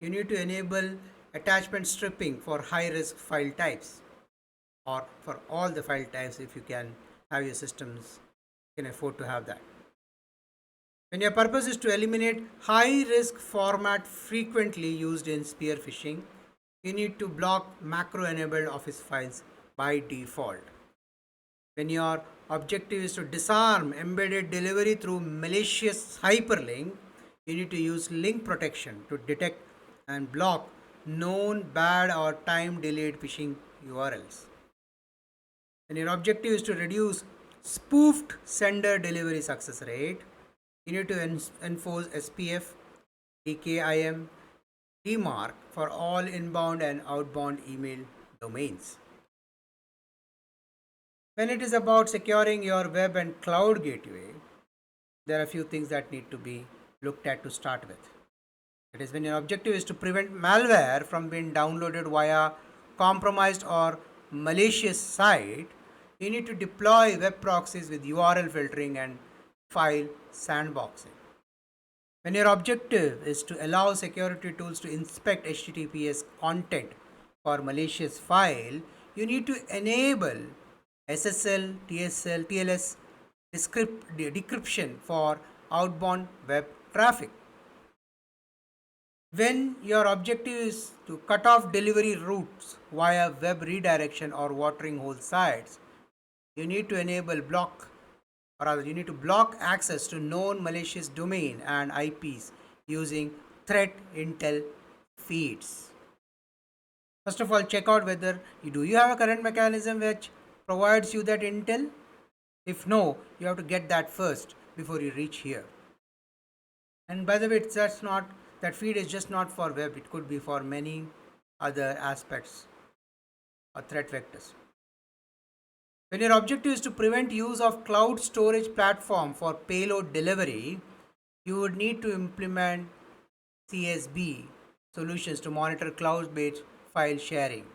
you need to enable attachment stripping for high risk file types, or for all the file types if you can have your systems can afford to have that. When your purpose is to eliminate high risk format frequently used in spear phishing, you need to block macro enabled office files by default. When your objective is to disarm embedded delivery through malicious hyperlink, you need to use link protection to detect and block known bad or time delayed phishing URLs. When your objective is to reduce spoofed sender delivery success rate, you need to enforce SPF, DKIM, DMARC for all inbound and outbound email domains. When it is about securing your web and cloud gateway, there are a few things that need to be looked at to start with. It is when your objective is to prevent malware from being downloaded via compromised or malicious site, you need to deploy web proxies with URL filtering and file sandboxing. When your objective is to allow security tools to inspect HTTPS content for malicious file, you need to enable SSL, TSL, TLS decryption for outbound web traffic. When your objective is to cut off delivery routes via web redirection or watering hole sites, you need to enable block, or rather you need to block access to known malicious domain and IPs using threat intel feeds. First of all, check out whether you have a current mechanism which provides you that intel. If no, you have to get that first before you reach here. And by the way, that's not, that feed is just not for web, it could be for many other aspects or threat vectors. When your objective is to prevent use of cloud storage platform for payload delivery, you would need to implement CSB solutions to monitor cloud-based file sharing.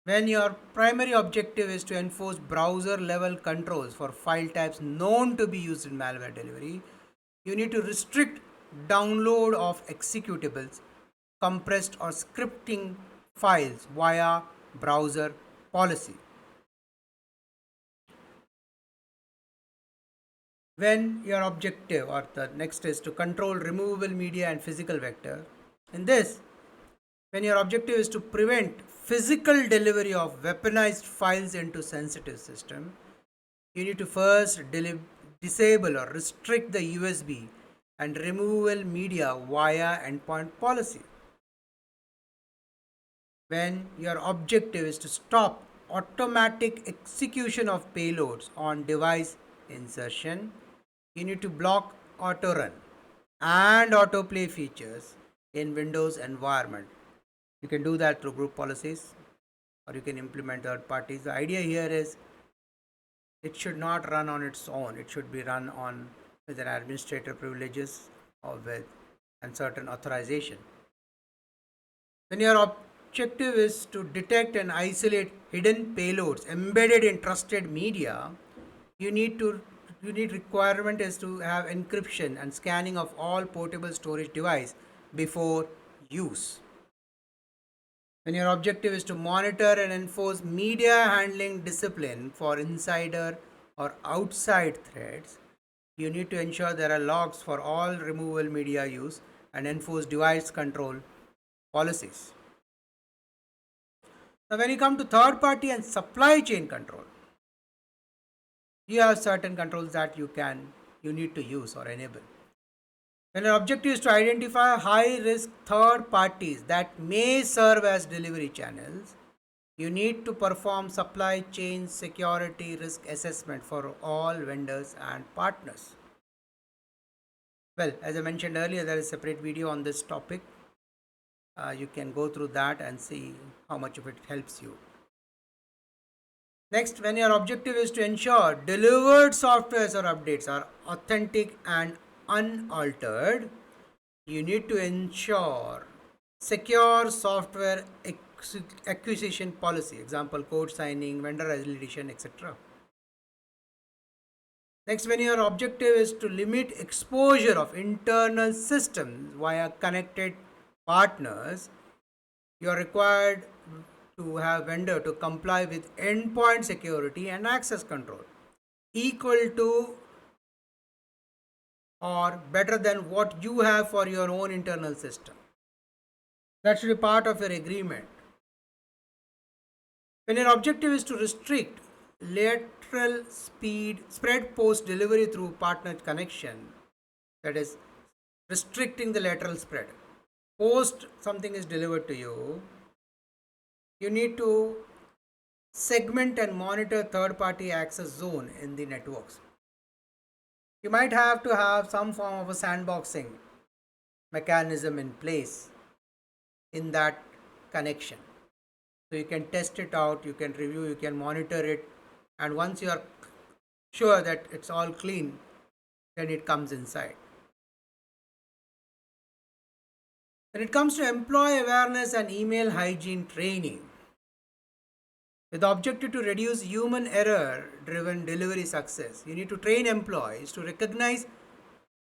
When your primary objective is to enforce browser level controls for file types known to be used in malware delivery, you need to restrict download of executables, compressed or scripting files via browser policy. When your objective, or the next, is to control removable media and physical vector, in this, when your objective is to prevent physical delivery of weaponized files into sensitive system, you need to first disable or restrict the USB and removable media via endpoint policy. When your objective is to stop automatic execution of payloads on device insertion, you need to block auto run and autoplay features in Windows environment. You can do that through group policies, or you can implement third parties. The idea here is it should not run on its own. It should be run on with an administrator privileges or with and certain authorization. When your objective is to detect and isolate hidden payloads embedded in trusted media, you need requirement is to have encryption and scanning of all portable storage device before use. When your objective is to monitor and enforce media handling discipline for insider or outside threats, you need to ensure there are logs for all removable media use and enforce device control policies. Now, when you come to third party and supply chain control, you have certain controls that you need to use or enable. When your objective is to identify high risk third parties that may serve as delivery channels, you need to perform supply chain security risk assessment for all vendors and partners. Well, as I mentioned earlier, there is a separate video on this topic. You can go through that and see how much of it helps you. Next, when your objective is to ensure delivered softwares or updates are authentic and unaltered, you need to ensure secure software acquisition policy, example code signing, vendor validation, etc. Next, when your objective is to limit exposure of internal systems via connected partners, you are required to have vendor to comply with endpoint security and access control equal to or better than what you have for your own internal system. That should be part of your agreement. When your objective is to restrict lateral speed spread post delivery through partner connection, that is restricting the lateral spread. Post something is delivered to you, you need to segment and monitor third party access zone in the networks. You might have to have some form of a sandboxing mechanism in place in that connection. So you can test it out, you can review, you can monitor it, and once you are sure that it's all clean, then it comes inside. When it comes to employee awareness and email hygiene training, with the objective to reduce human error driven delivery success, you need to train employees to recognize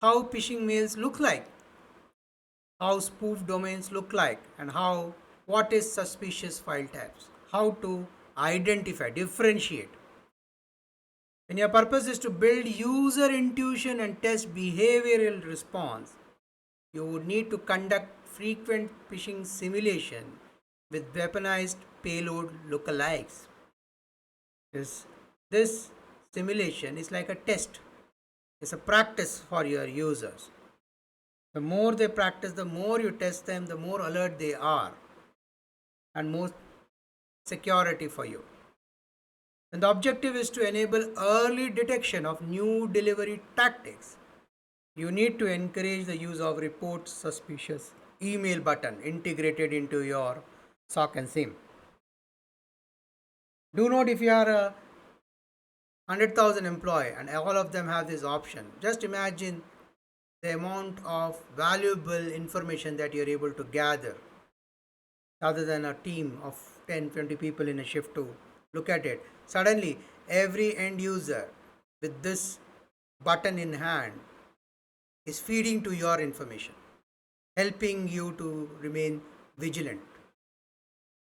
how phishing mails look like, how spoof domains look like, and what is suspicious file types, how to identify, differentiate. When your purpose is to build user intuition and test behavioral response, you would need to conduct frequent phishing simulation with weaponized payload lookalikes. This simulation is like a test, it's a practice for your users. The more they practice, the more you test them, the more alert they are, and more security for you. And the objective is to enable early detection of new delivery tactics. You need to encourage the use of report suspicious email button integrated into your SOC and SIEM. Do note, if you are a 100,000 employee and all of them have this option, just imagine the amount of valuable information that you're able to gather rather than a team of 10-20 people in a shift to look at it. Suddenly every end user with this button in hand is feeding to your information, helping you to remain vigilant.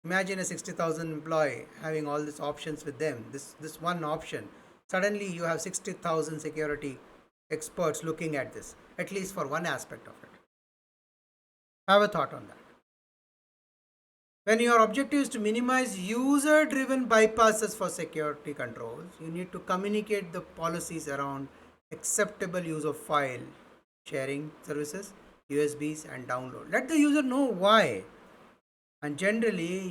Imagine a 60,000 employee having all these options with them, this one option. Suddenly you have 60,000 security experts looking at this, at least for one aspect of it. Have a thought on that. When your objective is to minimize user driven bypasses for security controls, you need to communicate the policies around acceptable use of file sharing services, USBs, and download. Let the user know why. And generally,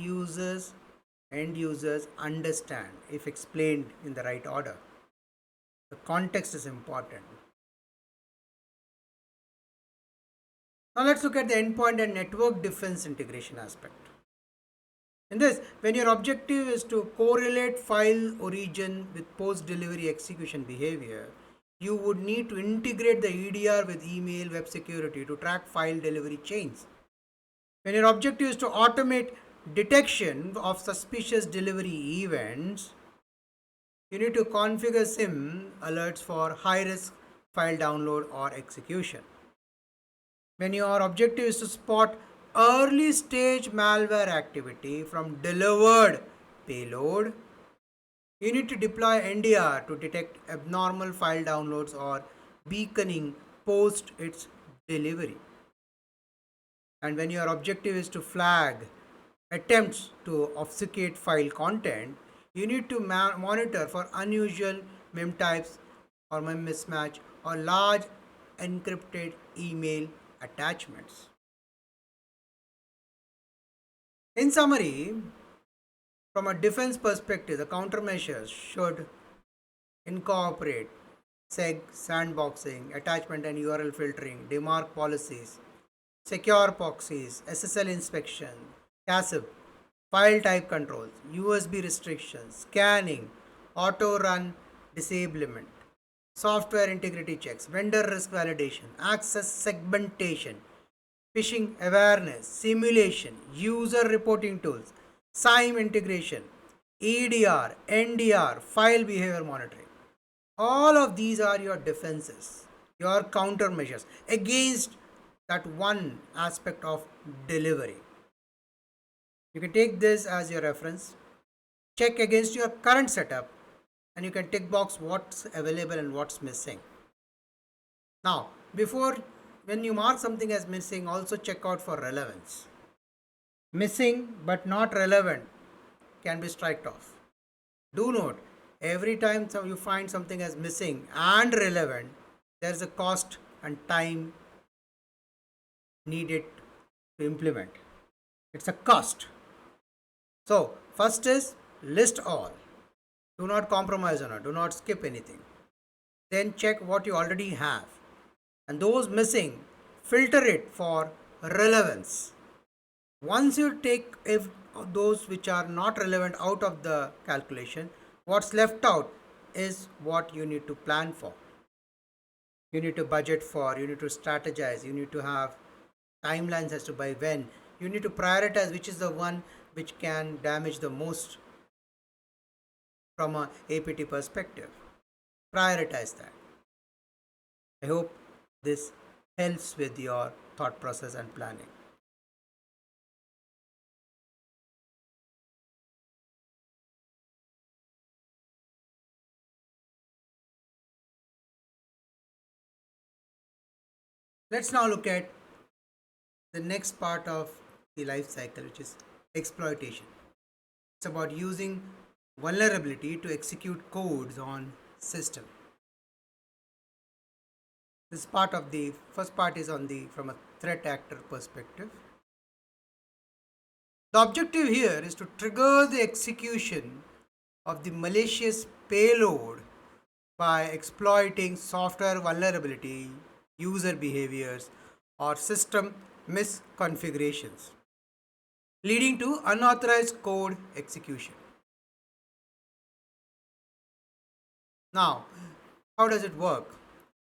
end users understand if explained in the right order. The context is important. Now let's look at the endpoint and network defense integration aspect. In this, when your objective is to correlate file origin with post-delivery execution behavior, you would need to integrate the EDR with email web security to track file delivery chains. When your objective is to automate detection of suspicious delivery events, you need to configure SIM alerts for high-risk file download or execution. When your objective is to spot early stage malware activity from delivered payload, you need to deploy NDR to detect abnormal file downloads or beaconing post its delivery. And when your objective is to flag attempts to obfuscate file content, you need to monitor for unusual mem types or mem mismatch or large encrypted email attachments. In summary, from a defense perspective, the countermeasures should incorporate sandboxing, attachment and URL filtering, DMARC policies, secure proxies, SSL inspection, CASIP, file type controls, USB restrictions, scanning, auto run disablement, software integrity checks, vendor risk validation, access segmentation, phishing awareness, simulation, user reporting tools, SIEM integration, EDR, NDR, file behavior monitoring. All of these are your defenses, your countermeasures against that one aspect of delivery. You can take this as your reference, check against your current setup, and you can tick box what's available and what's missing. Now, before when you mark something as missing, also check out for relevance. Missing but not relevant can be striked off. Do note, every time you find something as missing and relevant, there is a cost and time needed to implement. It's a cost. So, first is list all. Do not compromise on it. Do not skip anything. Then check what you already have. And those missing, filter it for relevance. Once you take those which are not relevant out of the calculation, what's left out is what you need to plan for. You need to budget for, you need to strategize, you need to have timelines as to by when. You need to prioritize which is the one which can damage the most from a APT perspective. Prioritize that. I hope this helps with your thought process and planning. Let's now look at the next part of the life cycle, which is exploitation. It's about using vulnerability to execute codes on system. This part of the first part is on the from a threat actor perspective. The objective here is to trigger the execution of the malicious payload by exploiting software vulnerability, user behaviors, or system misconfigurations, leading to unauthorized code execution. Now, how does it work?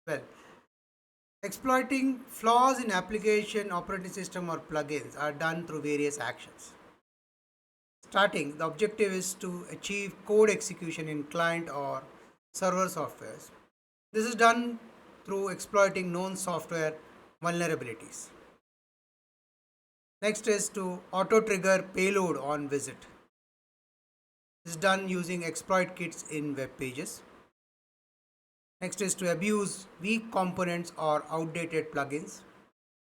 Well, exploiting flaws in application, operating system, or plugins are done through various actions. Starting, the objective is to achieve code execution in client or server softwares. This is done through exploiting known software vulnerabilities. Next is to auto trigger payload on visit. This is done using exploit kits in web pages. Next is to abuse weak components or outdated plugins.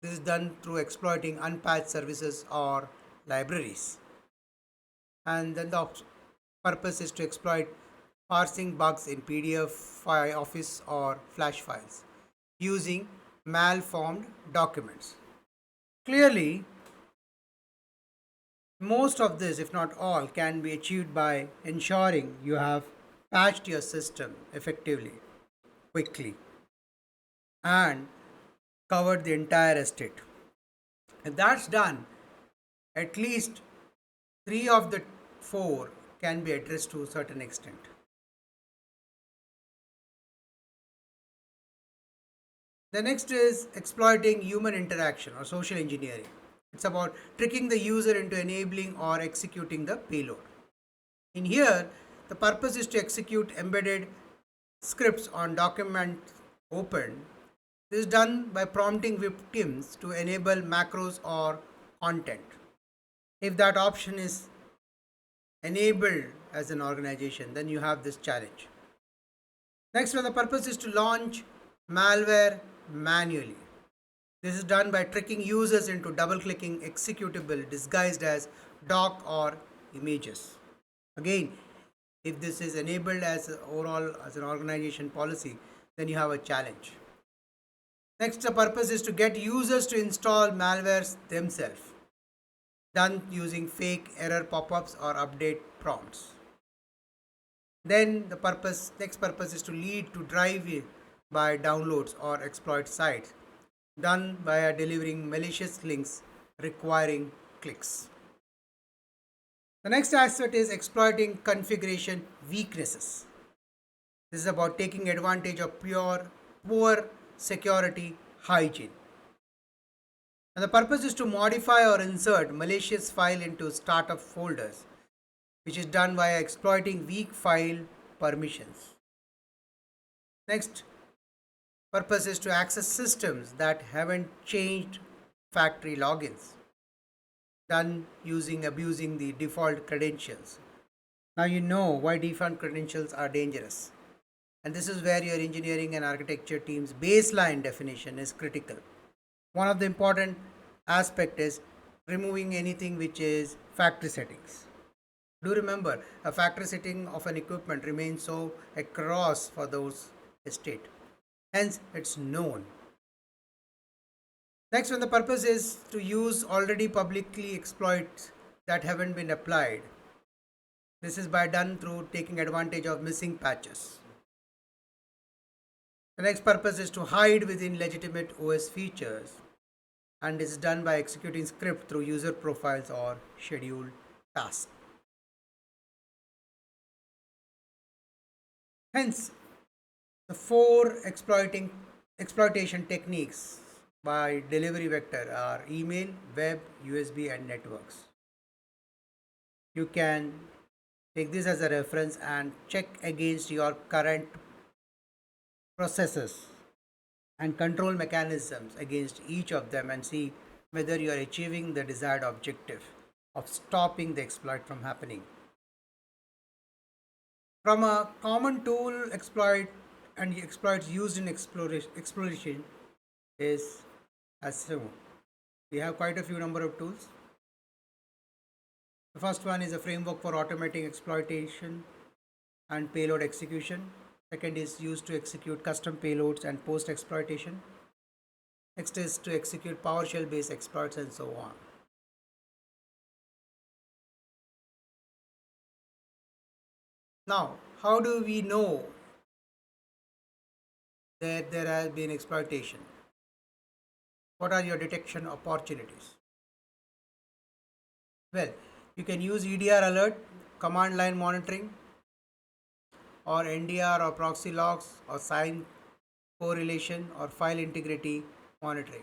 This is done through exploiting unpatched services or libraries. And then the purpose is to exploit parsing bugs in PDF, Office, or Flash files using malformed documents. Clearly, most of this, if not all, can be achieved by ensuring you have patched your system effectively, quickly, and covered the entire estate. If that's done, at least 3 of the 4 can be addressed to a certain extent. The next is exploiting human interaction or social engineering. It's about tricking the user into enabling or executing the payload. In here, the purpose is to execute embedded scripts on documents opened. This is done by prompting victims to enable macros or content. If that option is enabled as an organization, then you have this challenge. Next one, the purpose is to launch malware manually. This is done by tricking users into double-clicking executable disguised as doc or images. Again, if this is enabled as overall as an organization policy, then you have a challenge. Next, the purpose is to get users to install malwares themselves, done using fake error pop-ups or update prompts. Then the next purpose is to lead to drive by downloads or exploit sites, done by delivering malicious links requiring clicks. The next aspect is exploiting configuration weaknesses. This is about taking advantage of poor security hygiene. And the purpose is to modify or insert malicious file into startup folders, which is done by exploiting weak file permissions. Next purpose is to access systems that haven't changed factory logins, done abusing the default credentials. Now you know why default credentials are dangerous. And this is where your engineering and architecture team's baseline definition is critical. One of the important aspect is removing anything which is factory settings. Do remember, a factory setting of an equipment remains so across for those estate. Hence, it's known. Next, when the purpose is to use already publicly exploits that haven't been applied, this is done through taking advantage of missing patches. The next purpose is to hide within legitimate OS features, and is done by executing script through user profiles or scheduled tasks. Hence, the four exploitation techniques by delivery vector are email, web, USB, and networks. You can take this as a reference and check against your current processes and control mechanisms against each of them and see whether you are achieving the desired objective of stopping the exploit from happening. From a common tool exploits used in exploration is as so. We have quite a few number of tools. The first one is a framework for automating exploitation and payload execution. Second is used to execute custom payloads and post exploitation. Next is to execute PowerShell based exploits and so on. Now, how do we know that there has been exploitation? What are your detection opportunities? Well, you can use EDR alert, command line monitoring, or NDR or proxy logs, or sign correlation, or file integrity monitoring.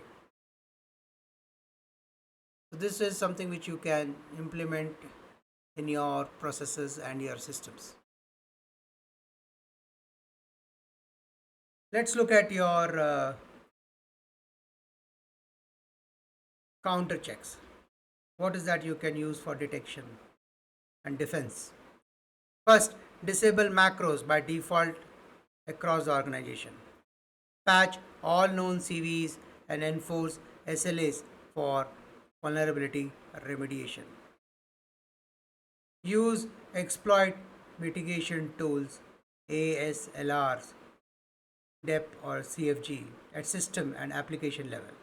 So this is something which you can implement in your processes and your systems. Let's look at your counter checks. What is that you can use for detection and defense? First, disable macros by default across the organization. Patch all known CVEs and enforce SLAs for vulnerability remediation. Use exploit mitigation tools, ASLRs, DEP or CFG at system and application level.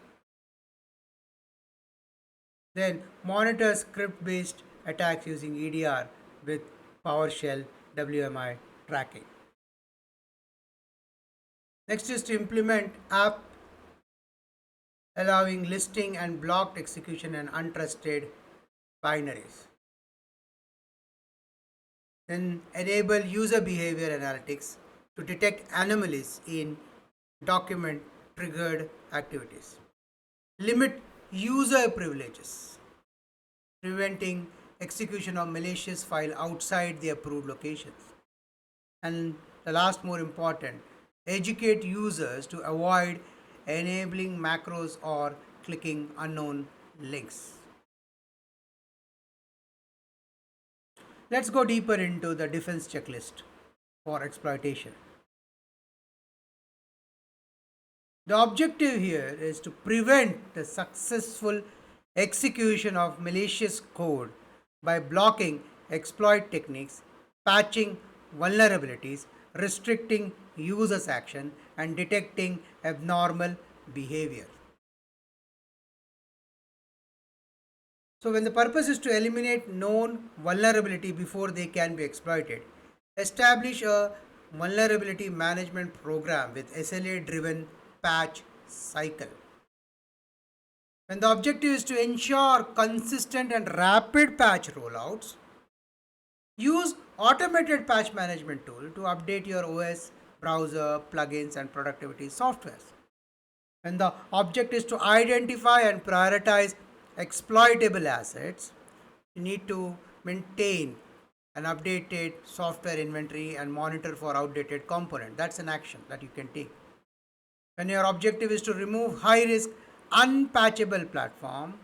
Then monitor script based attacks using EDR with PowerShell WMI tracking. Next is to implement app allowing listing and blocked execution and untrusted binaries. Then enable user behavior analytics to detect anomalies in document triggered activities. Limit user privileges, preventing execution of malicious file outside the approved locations. And the last, more important, educate users to avoid enabling macros or clicking unknown links. Let's go deeper into the defense checklist for exploitation. The objective here is to prevent the successful execution of malicious code by blocking exploit techniques, patching vulnerabilities, restricting users' action, and detecting abnormal behavior. So, when the purpose is to eliminate known vulnerability before they can be exploited, establish a vulnerability management program with SLA driven patch cycle. When the objective is to ensure consistent and rapid patch rollouts, Use automated patch management tool to update your OS, browser, plugins and productivity softwares. And the object is to identify and prioritize exploitable assets. You need to maintain an updated software inventory and monitor for outdated component. That's an action that you can take. When your objective is to remove high risk unpatchable platform,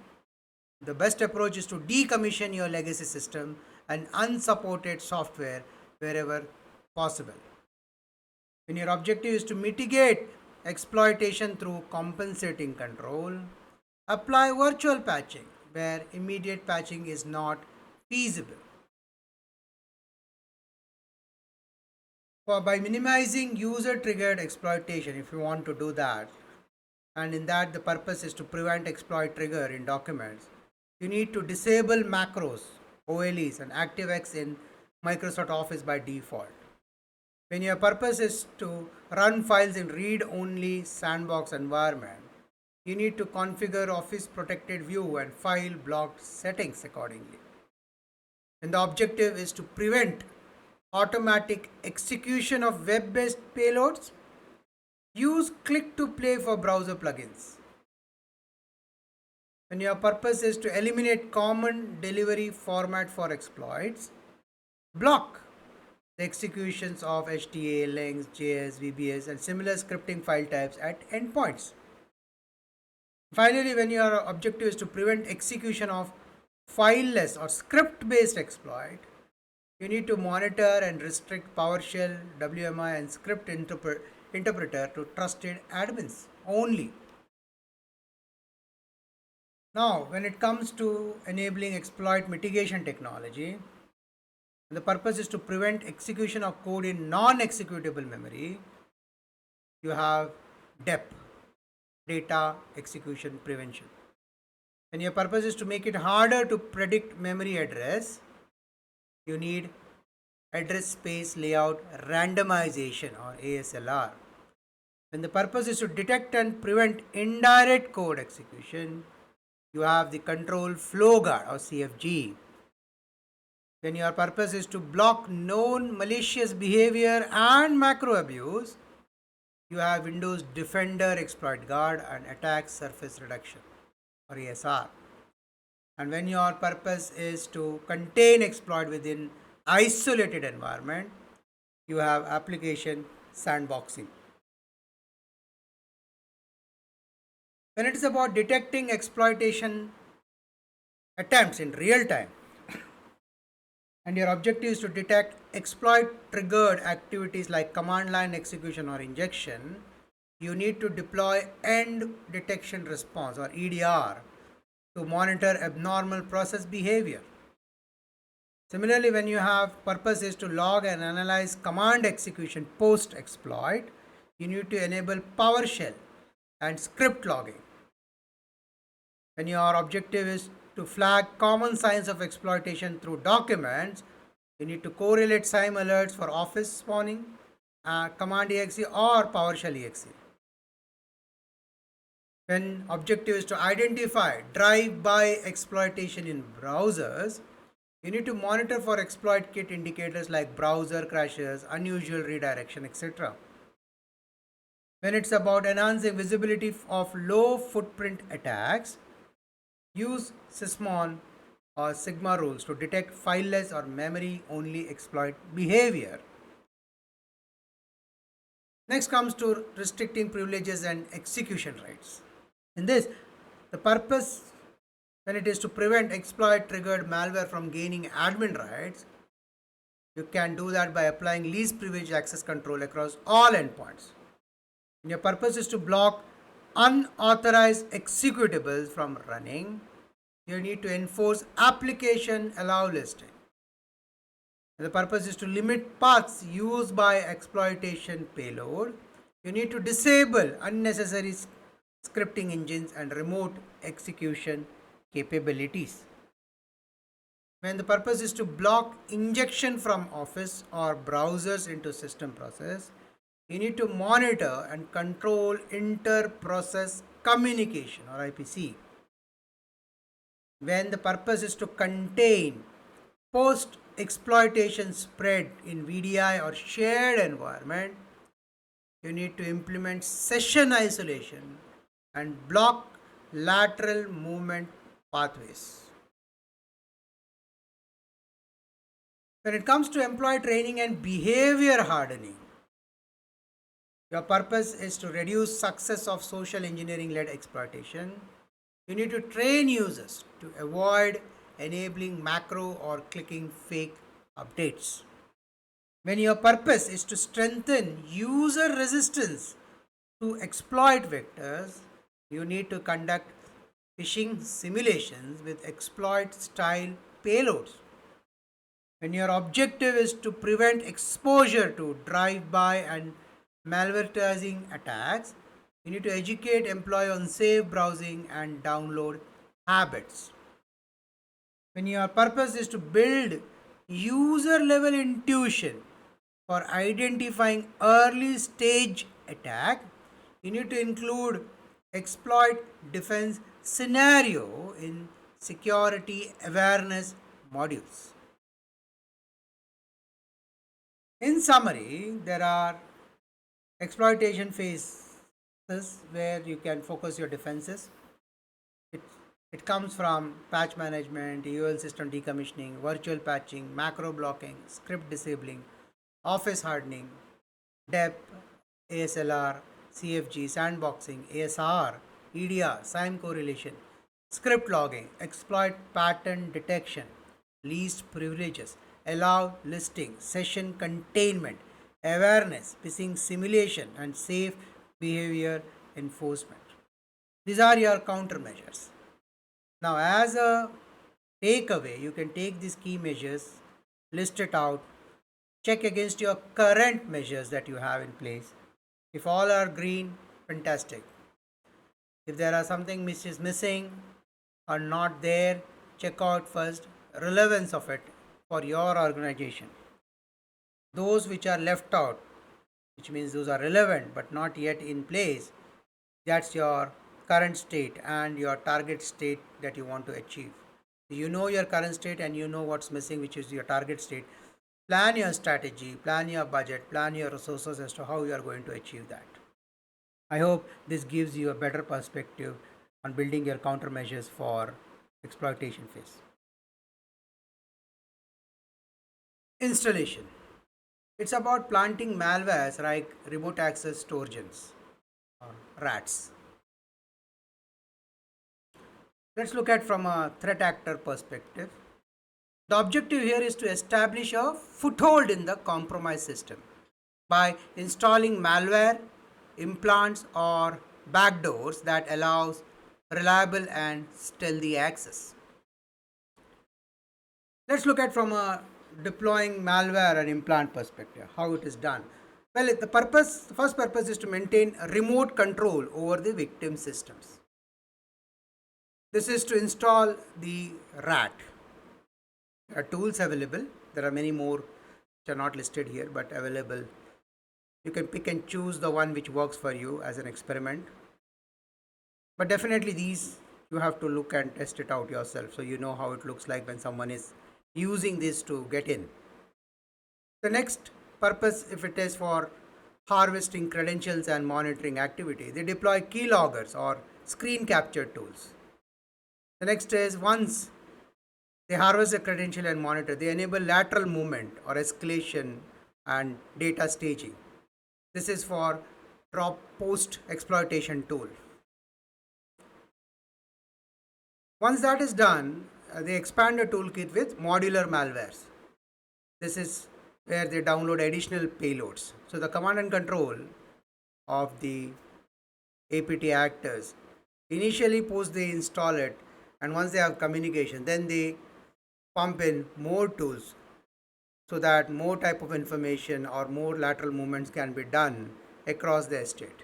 the best approach is to decommission your legacy system and unsupported software wherever possible. When your objective is to mitigate exploitation through compensating control, apply virtual patching where immediate patching is not feasible. By minimizing user triggered exploitation, if you want to do that, and in that the purpose is to prevent exploit trigger in documents, you need to disable macros, OLEs and ActiveX in Microsoft Office by default. When your purpose is to run files in read-only sandbox environment, you need to configure Office protected view and file blocked settings accordingly. And the objective is to prevent automatic execution of web-based payloads, use click-to-play for browser plugins. When your purpose is to eliminate common delivery format for exploits, block the executions of HTA, links, JS, VBS and similar scripting file types at endpoints. Finally, when your objective is to prevent execution of fileless or script-based exploit, you need to monitor and restrict PowerShell, WMI and script interpreter to trusted admins only. Now, when it comes to enabling exploit mitigation technology, the purpose is to prevent execution of code in non-executable memory. You have DEP, data execution prevention. And your purpose is to make it harder to predict memory address. You need address space layout randomization or ASLR. When the purpose is to detect and prevent indirect code execution, you have the control flow guard or CFG. When your purpose is to block known malicious behavior and macro abuse, you have Windows Defender Exploit Guard and Attack Surface Reduction or ASR. And when your purpose is to contain exploit within isolated environment, you have application sandboxing. When it is about detecting exploitation attempts in real time, and your objective is to detect exploit triggered activities like command line execution or injection, you need to deploy end detection response or EDR to monitor abnormal process behavior. Similarly, when you have purpose is to log and analyze command execution post exploit, you need to enable PowerShell and script logging. When your objective is to flag common signs of exploitation through documents, you need to correlate SIME alerts for Office spawning, Command exe or PowerShell exe. When objective is to identify drive-by exploitation in browsers, you need to monitor for exploit kit indicators like browser crashes, unusual redirection, etc. When it's about enhancing visibility of low footprint attacks, use Sysmon or Sigma rules to detect fileless or memory only exploit behavior. Next comes to restricting privileges and execution rights. In this, the purpose when it is to prevent exploit triggered malware from gaining admin rights, you can do that by applying least privilege access control across all endpoints. And your purpose is to block unauthorized executables from running. You need to enforce application allow listing. And the purpose is to limit paths used by exploitation payload. You need to disable unnecessary scripting engines and remote execution capabilities. When the purpose is to block injection from Office or browsers into system process, you need to monitor and control inter-process communication or IPC. When the purpose is to contain post exploitation spread in VDI or shared environment, you need to implement session isolation and block lateral movement pathways. When it comes to employee training and behavior hardening, your purpose is to reduce success of social engineering led exploitation. You need to train users to avoid enabling macro or clicking fake updates. When your purpose is to strengthen user resistance to exploit vectors, you need to conduct phishing simulations with exploit style payloads. When your objective is to prevent exposure to drive-by and malvertising attacks, you need to educate employee on safe browsing and download habits. When your purpose is to build user level intuition for identifying early stage attack, you need to include exploit defense scenario in security awareness modules. In summary, there are exploitation phases where you can focus your defenses. It, it comes from patch management, UL system decommissioning, virtual patching, macro blocking, script disabling, office hardening, DEP, ASLR, CFG, sandboxing, ASR, EDR, SIME correlation, script logging, exploit pattern detection, least privileges, allow listing, session containment, awareness, phishing simulation, and safe behavior enforcement. These are your countermeasures. Now, as a takeaway, you can take these key measures, list it out, check against your current measures that you have in place. If all are green, fantastic. If there are something which is missing or not there, check out first relevance of it for your organization. Those which are left out, which means those are relevant but not yet in place, that's your current state and your target state that you want to achieve. You know your current state and you know what's missing, which is your target state. Plan your strategy, plan your budget, plan your resources as to how you are going to achieve that. I hope this gives you a better perspective on building your countermeasures for exploitation phase. Installation. It's about planting malwares like remote access trojans or rats. Let's look at from a threat actor perspective. The objective here is to establish a foothold in the compromised system by installing malware, implants or backdoors that allows reliable and stealthy access. Let's look at from a deploying malware and implant perspective, how it is done. Well, the first purpose is to maintain remote control over the victim systems. This is to install the RAT. There are tools available. There are many more which are not listed here but available. You can pick and choose the one which works for you as an experiment. But definitely these you have to look and test it out yourself so you know how it looks like when someone is using this to get in. The next purpose, if it is for harvesting credentials and monitoring activity, they deploy keyloggers or screen capture tools. The next is once they harvest a credential and monitor, they enable lateral movement or escalation and data staging. This is for drop post exploitation tool. Once that is done, they expand the toolkit with modular malwares. This is where they download additional payloads. So the command and control of the APT actors initially post they install it, and once they have communication, then they pump in more tools so that more type of information or more lateral movements can be done across the estate.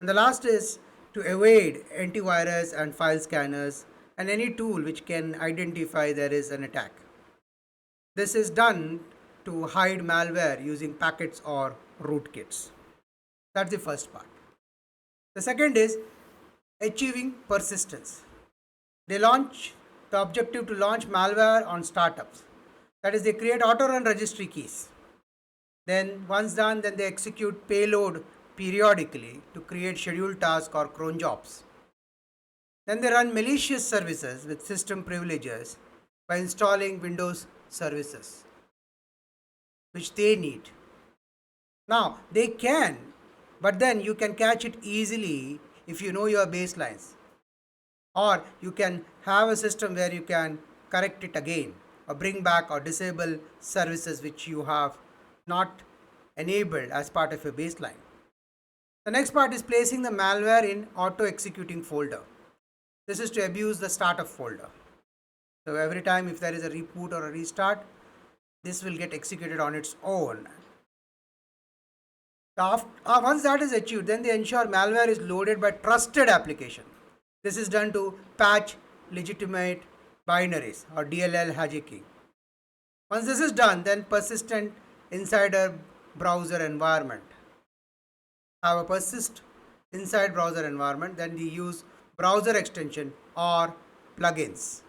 And the last is to evade antivirus and file scanners and any tool which can identify there is an attack. This is done to hide malware using packets or rootkits. That's the first part. The second is achieving persistence. They launch the objective to launch malware on startups. That is, they create auto run registry keys. Then once done, then they execute payload periodically to create scheduled tasks or cron jobs. Then they run malicious services with system privileges by installing Windows services, which they need. Now, they can, but then you can catch it easily if you know your baselines. Or you can have a system where you can correct it again or bring back or disable services which you have not enabled as part of your baseline. The next part is placing the malware in auto executing folder. This is to abuse the startup folder. So every time if there is a reboot or a restart, this will get executed on its own. Once that is achieved, then they ensure malware is loaded by trusted application. This is done to patch legitimate binaries or DLL hijacking. Once this is done, then persistent insider browser environment. Have a persist inside browser environment, then we use browser extension or plugins.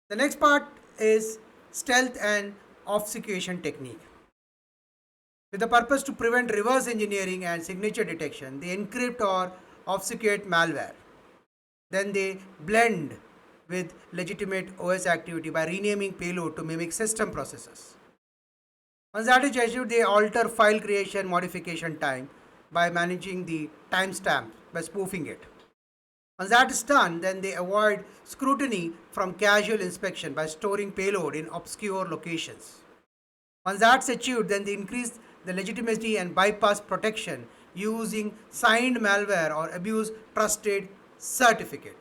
The next part is stealth and obfuscation technique. With the purpose to prevent reverse engineering and signature detection, they encrypt or obfuscate malware. Then they blend with legitimate OS activity by renaming payload to mimic system processes. Once that is achieved, they alter file creation modification time by managing the timestamp by spoofing it. Once that is done, then they avoid scrutiny from casual inspection by storing payload in obscure locations. Once that's achieved, then they increase the legitimacy and bypass protection using signed malware or abuse trusted certificate.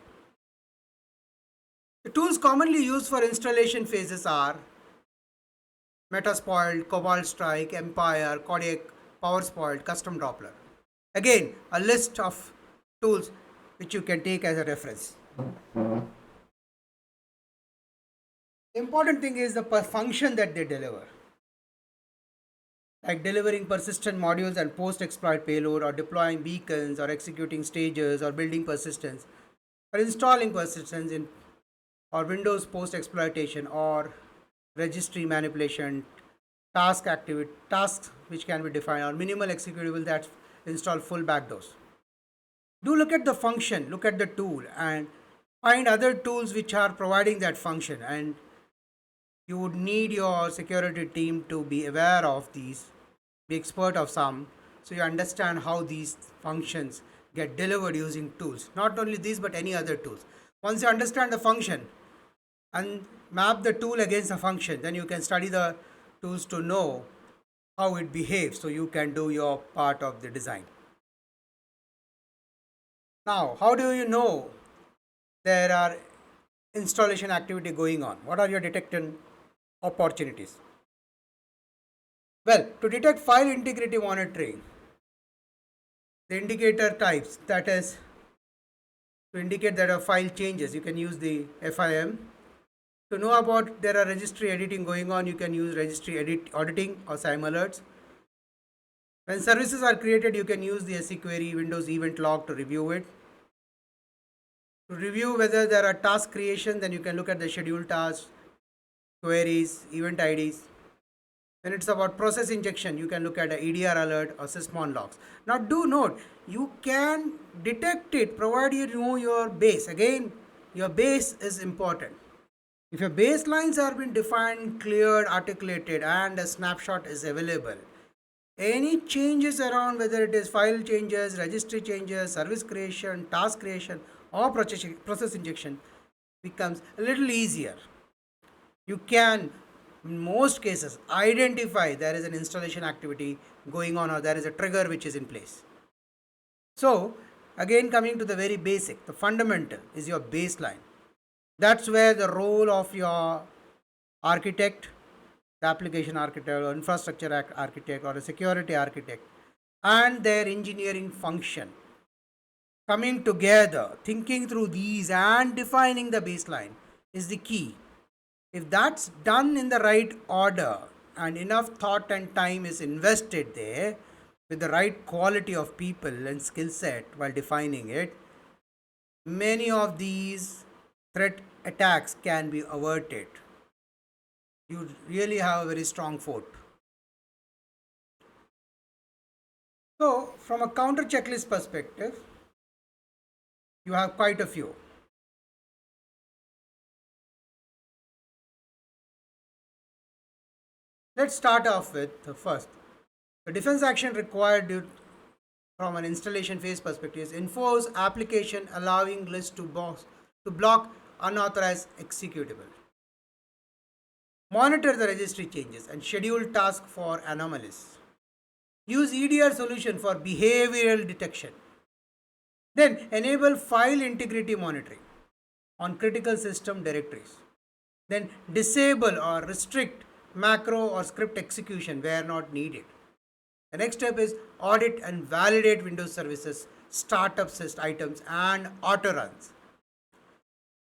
The tools commonly used for installation phases are Metasploit, Cobalt Strike, Empire, Codec, PowerSploit, Custom Doppler. Again, a list of tools which you can take as a reference. The important thing is the function that they deliver, like delivering persistent modules and post-exploit payload, or deploying beacons, or executing stages, or building persistence, or installing persistence in or Windows post-exploitation, or registry manipulation, tasks which can be defined, or minimal executable that install full backdoors. Do look at the function, look at the tool, and find other tools which are providing that function, and you would need your security team to be aware of these, be expert of some, so you understand how these functions get delivered using tools. Not only these, but any other tools. Once you understand the function and map the tool against a function, then you can study the tools to know how it behaves, so you can do your part of the design. Now, how do you know there are installation activity going on? What are your detection opportunities? Well, to detect file integrity monitoring, the indicator types, that is to indicate that a file changes, you can use the FIM. To know about there are registry editing going on, you can use registry auditing or SIEM alerts. When services are created, you can use the SE query Windows event log to review it. To review whether there are task creation, then you can look at the scheduled tasks, queries, event IDs. When it's about process injection, you can look at the EDR alert or sysmon logs. Now do note, you can detect it provided you know your base. Again, your base is important. If your baselines are been defined, cleared, articulated, and a snapshot is available, any changes around, whether it is file changes, registry changes, service creation, task creation, or process injection, becomes a little easier. You can, in most cases, identify there is an installation activity going on or there is a trigger which is in place. So, again, coming to the very basic, the fundamental is your baseline. That's where the role of your architect, the application architect or infrastructure architect or a security architect, and their engineering function coming together, thinking through these and defining the baseline is the key. If that's done in the right order and enough thought and time is invested there with the right quality of people and skill set while defining it, many of these threat attacks can be averted. You really have a very strong fort. So, from a counter checklist perspective, you have quite a few. Let's start off with the first. The defense action required from an installation phase perspective is enforce application allowing list to block unauthorized executable. Monitor the registry changes and schedule tasks for anomalies. Use EDR solution for behavioral detection. Then enable file integrity monitoring on critical system directories. Then disable or restrict macro or script execution where not needed. The next step is audit and validate Windows services, startup items, and auto runs.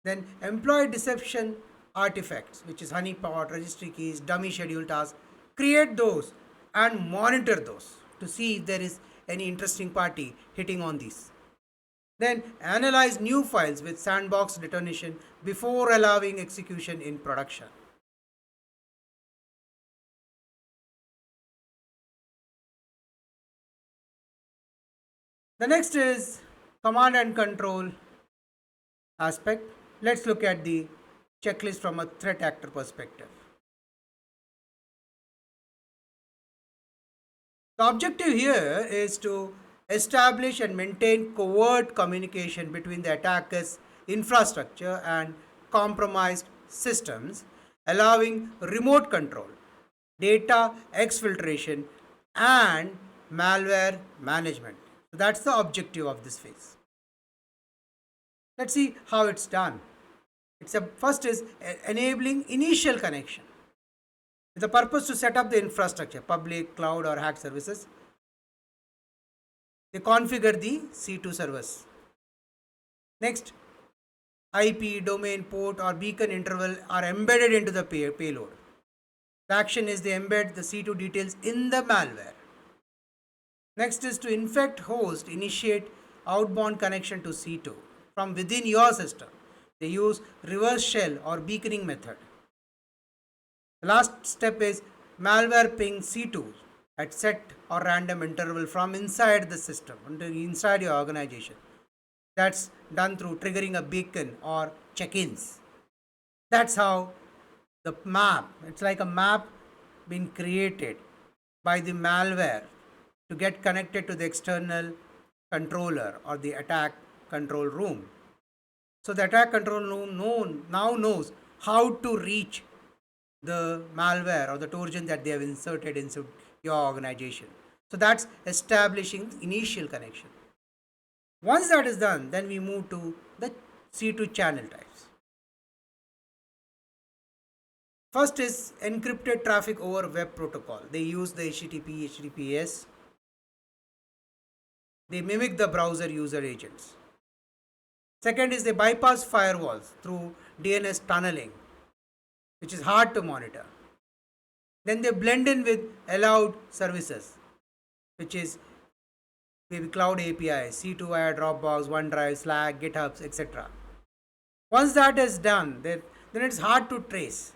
Then employ deception artifacts, which is honeypot, registry keys, dummy schedule tasks. Create those and monitor those to see if there is any interesting party hitting on these. Then analyze new files with sandbox detonation before allowing execution in production. The next is command and control aspect. Let's look at the checklist from a threat actor perspective. The objective here is to establish and maintain covert communication between the attacker's infrastructure and compromised systems, allowing remote control, data exfiltration, and malware management. So that's the objective of this phase. Let's see how it's done. First is enabling initial connection with the purpose to set up the infrastructure, public, cloud, or hack services. They configure the C2 servers. Next, IP, domain, port, or beacon interval are embedded into the payload. The action is they embed the C2 details in the malware. Next is to infect host, initiate outbound connection to C2 from within your system. They use reverse shell or beaconing method. The last step is malware ping C2 at set or random interval from inside the system, inside your organization. That's done through triggering a beacon or check-ins. That's how the map, it's like a map being created by the malware to get connected to the external controller or the attack control room. So the attack control room now knows how to reach the malware or the Trojan that they have inserted into your organization. So that's establishing initial connection. Once that is done, then we move to the C2 channel types. First is encrypted traffic over web protocol. They use the HTTP, HTTPS. They mimic the browser user agents. Second is they bypass firewalls through DNS tunneling, which is hard to monitor. Then they blend in with allowed services, which is maybe cloud API, C2I, Dropbox, OneDrive, Slack, GitHub, etc. Once that is done, then it's hard to trace.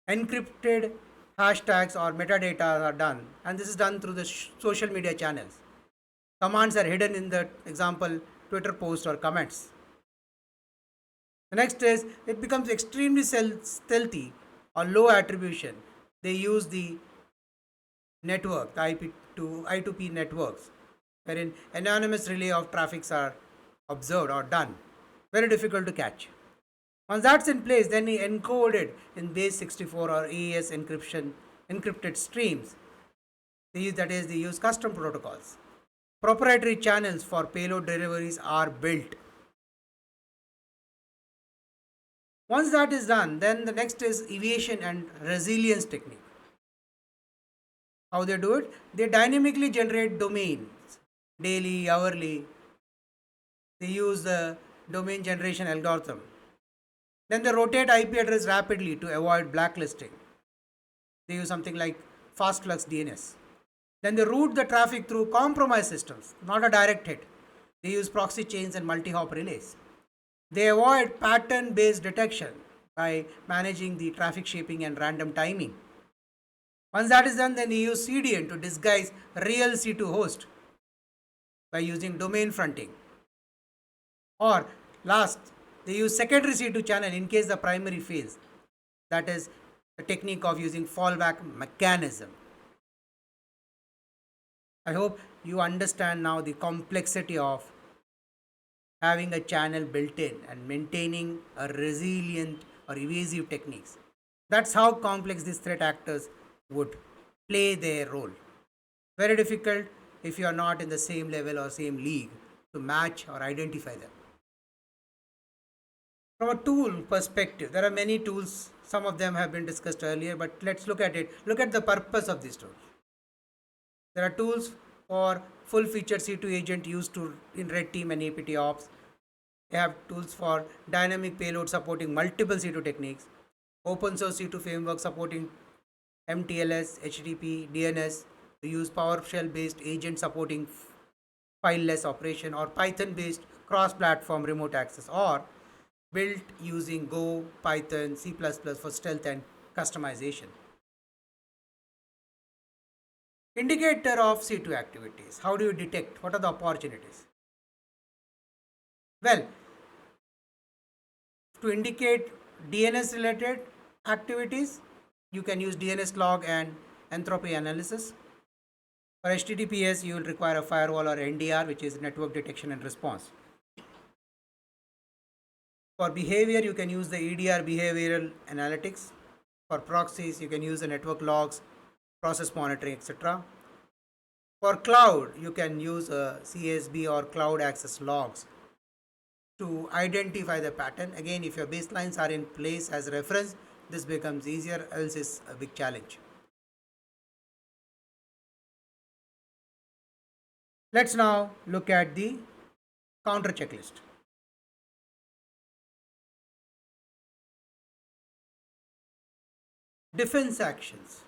Encrypted hashtags or metadata are done, and this is done through the social media channels. Commands are hidden in the example Twitter post or comments. The next is it becomes extremely stealthy or low attribution. They use the network, the I2P networks, wherein anonymous relay of traffics are observed or done. Very difficult to catch. Once that's in place, then he encoded in base 64 or AES encrypted streams. They use custom protocols. Proprietary channels for payload deliveries are built. Once that is done, then the next is evasion and resilience technique. How they do it? They dynamically generate domains daily, hourly. They use the domain generation algorithm. Then they rotate IP address rapidly to avoid blacklisting. They use something like fast flux DNS. Then they route the traffic through compromised systems, not a direct hit. They use proxy chains and multi-hop relays. They avoid pattern based detection by managing the traffic shaping and random timing. Once that is done, then they use CDN to disguise real C2 host by using domain fronting. Or last, they use secondary C2 channel in case the primary fails. That is the technique of using fallback mechanism. I hope you understand now the complexity of having a channel built in and maintaining a resilient or evasive techniques. That's how complex these threat actors would play their role. Very difficult if you are not in the same level or same league to match or identify them. From a tool perspective, there are many tools. Some of them have been discussed earlier, but let's look at it. Look at the purpose of these tools. There are tools for full feature C2 agent used to in red team and APT ops. They have tools for dynamic payload supporting multiple C2 techniques, open source C2 framework supporting MTLS, HTTP, DNS. We use PowerShell based agent supporting fileless operation, or Python based cross platform remote access, or built using Go, Python, C++ for stealth and customization. Indicator of C2 activities. How do you detect? What are the opportunities? Well, to indicate DNS related activities, you can use DNS log and entropy analysis. For HTTPS, you will require a firewall or NDR, which is network detection and response. For behavior, you can use the EDR behavioral analytics. For proxies, you can use the network logs, process monitoring, etc. For cloud, you can use CSB or cloud access logs to identify the pattern. Again, if your baselines are in place as reference, this becomes easier, else it's a big challenge. Let's now look at the counter checklist. Defense actions.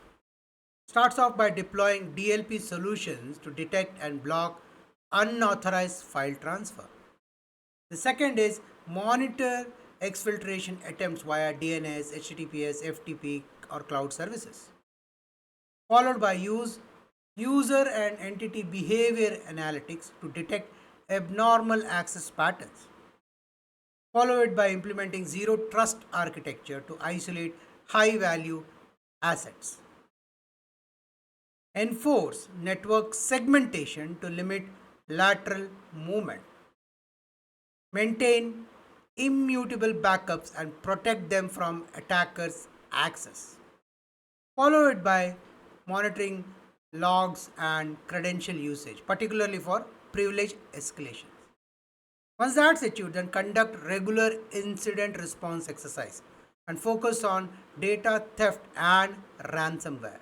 Starts off by deploying DLP solutions to detect and block unauthorized file transfer. The second is monitor exfiltration attempts via DNS, HTTPS, FTP, or cloud services. Followed by use user and entity behavior analytics to detect abnormal access patterns. Followed by implementing zero trust architecture to isolate high value assets. Enforce network segmentation to limit lateral movement. Maintain immutable backups and protect them from attackers' access. Follow it by monitoring logs and credential usage, particularly for privilege escalation. Once that's achieved, then conduct regular incident response exercise and focus on data theft and ransomware.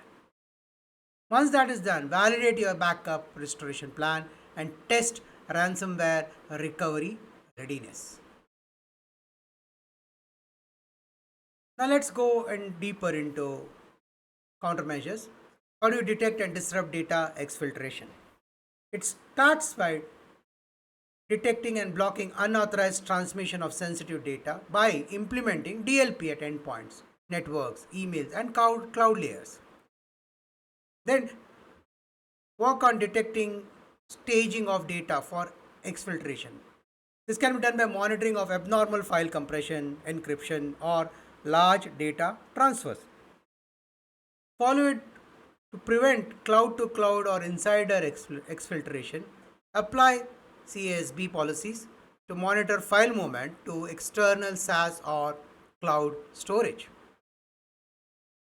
Once that is done, validate your backup restoration plan and test ransomware recovery readiness. Now let's go and deeper into countermeasures. How do you detect and disrupt data exfiltration? It starts by detecting and blocking unauthorized transmission of sensitive data by implementing DLP at endpoints, networks, emails, and cloud layers. Then work on detecting staging of data for exfiltration. This can be done by monitoring of abnormal file compression, encryption, or large data transfers. Follow it to prevent cloud to cloud or insider exfiltration. Apply CSB policies to monitor file movement to external SaaS or cloud storage.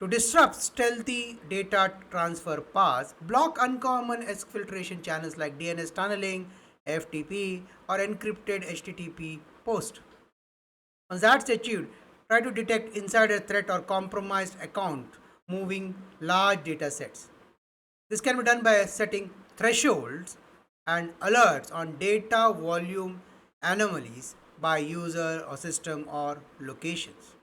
To disrupt stealthy data transfer paths, block uncommon exfiltration channels like DNS tunneling, FTP, or encrypted HTTP post. Once that's achieved, try to detect insider threat or compromised account moving large data sets. This can be done by setting thresholds and alerts on data volume anomalies by user or system or locations.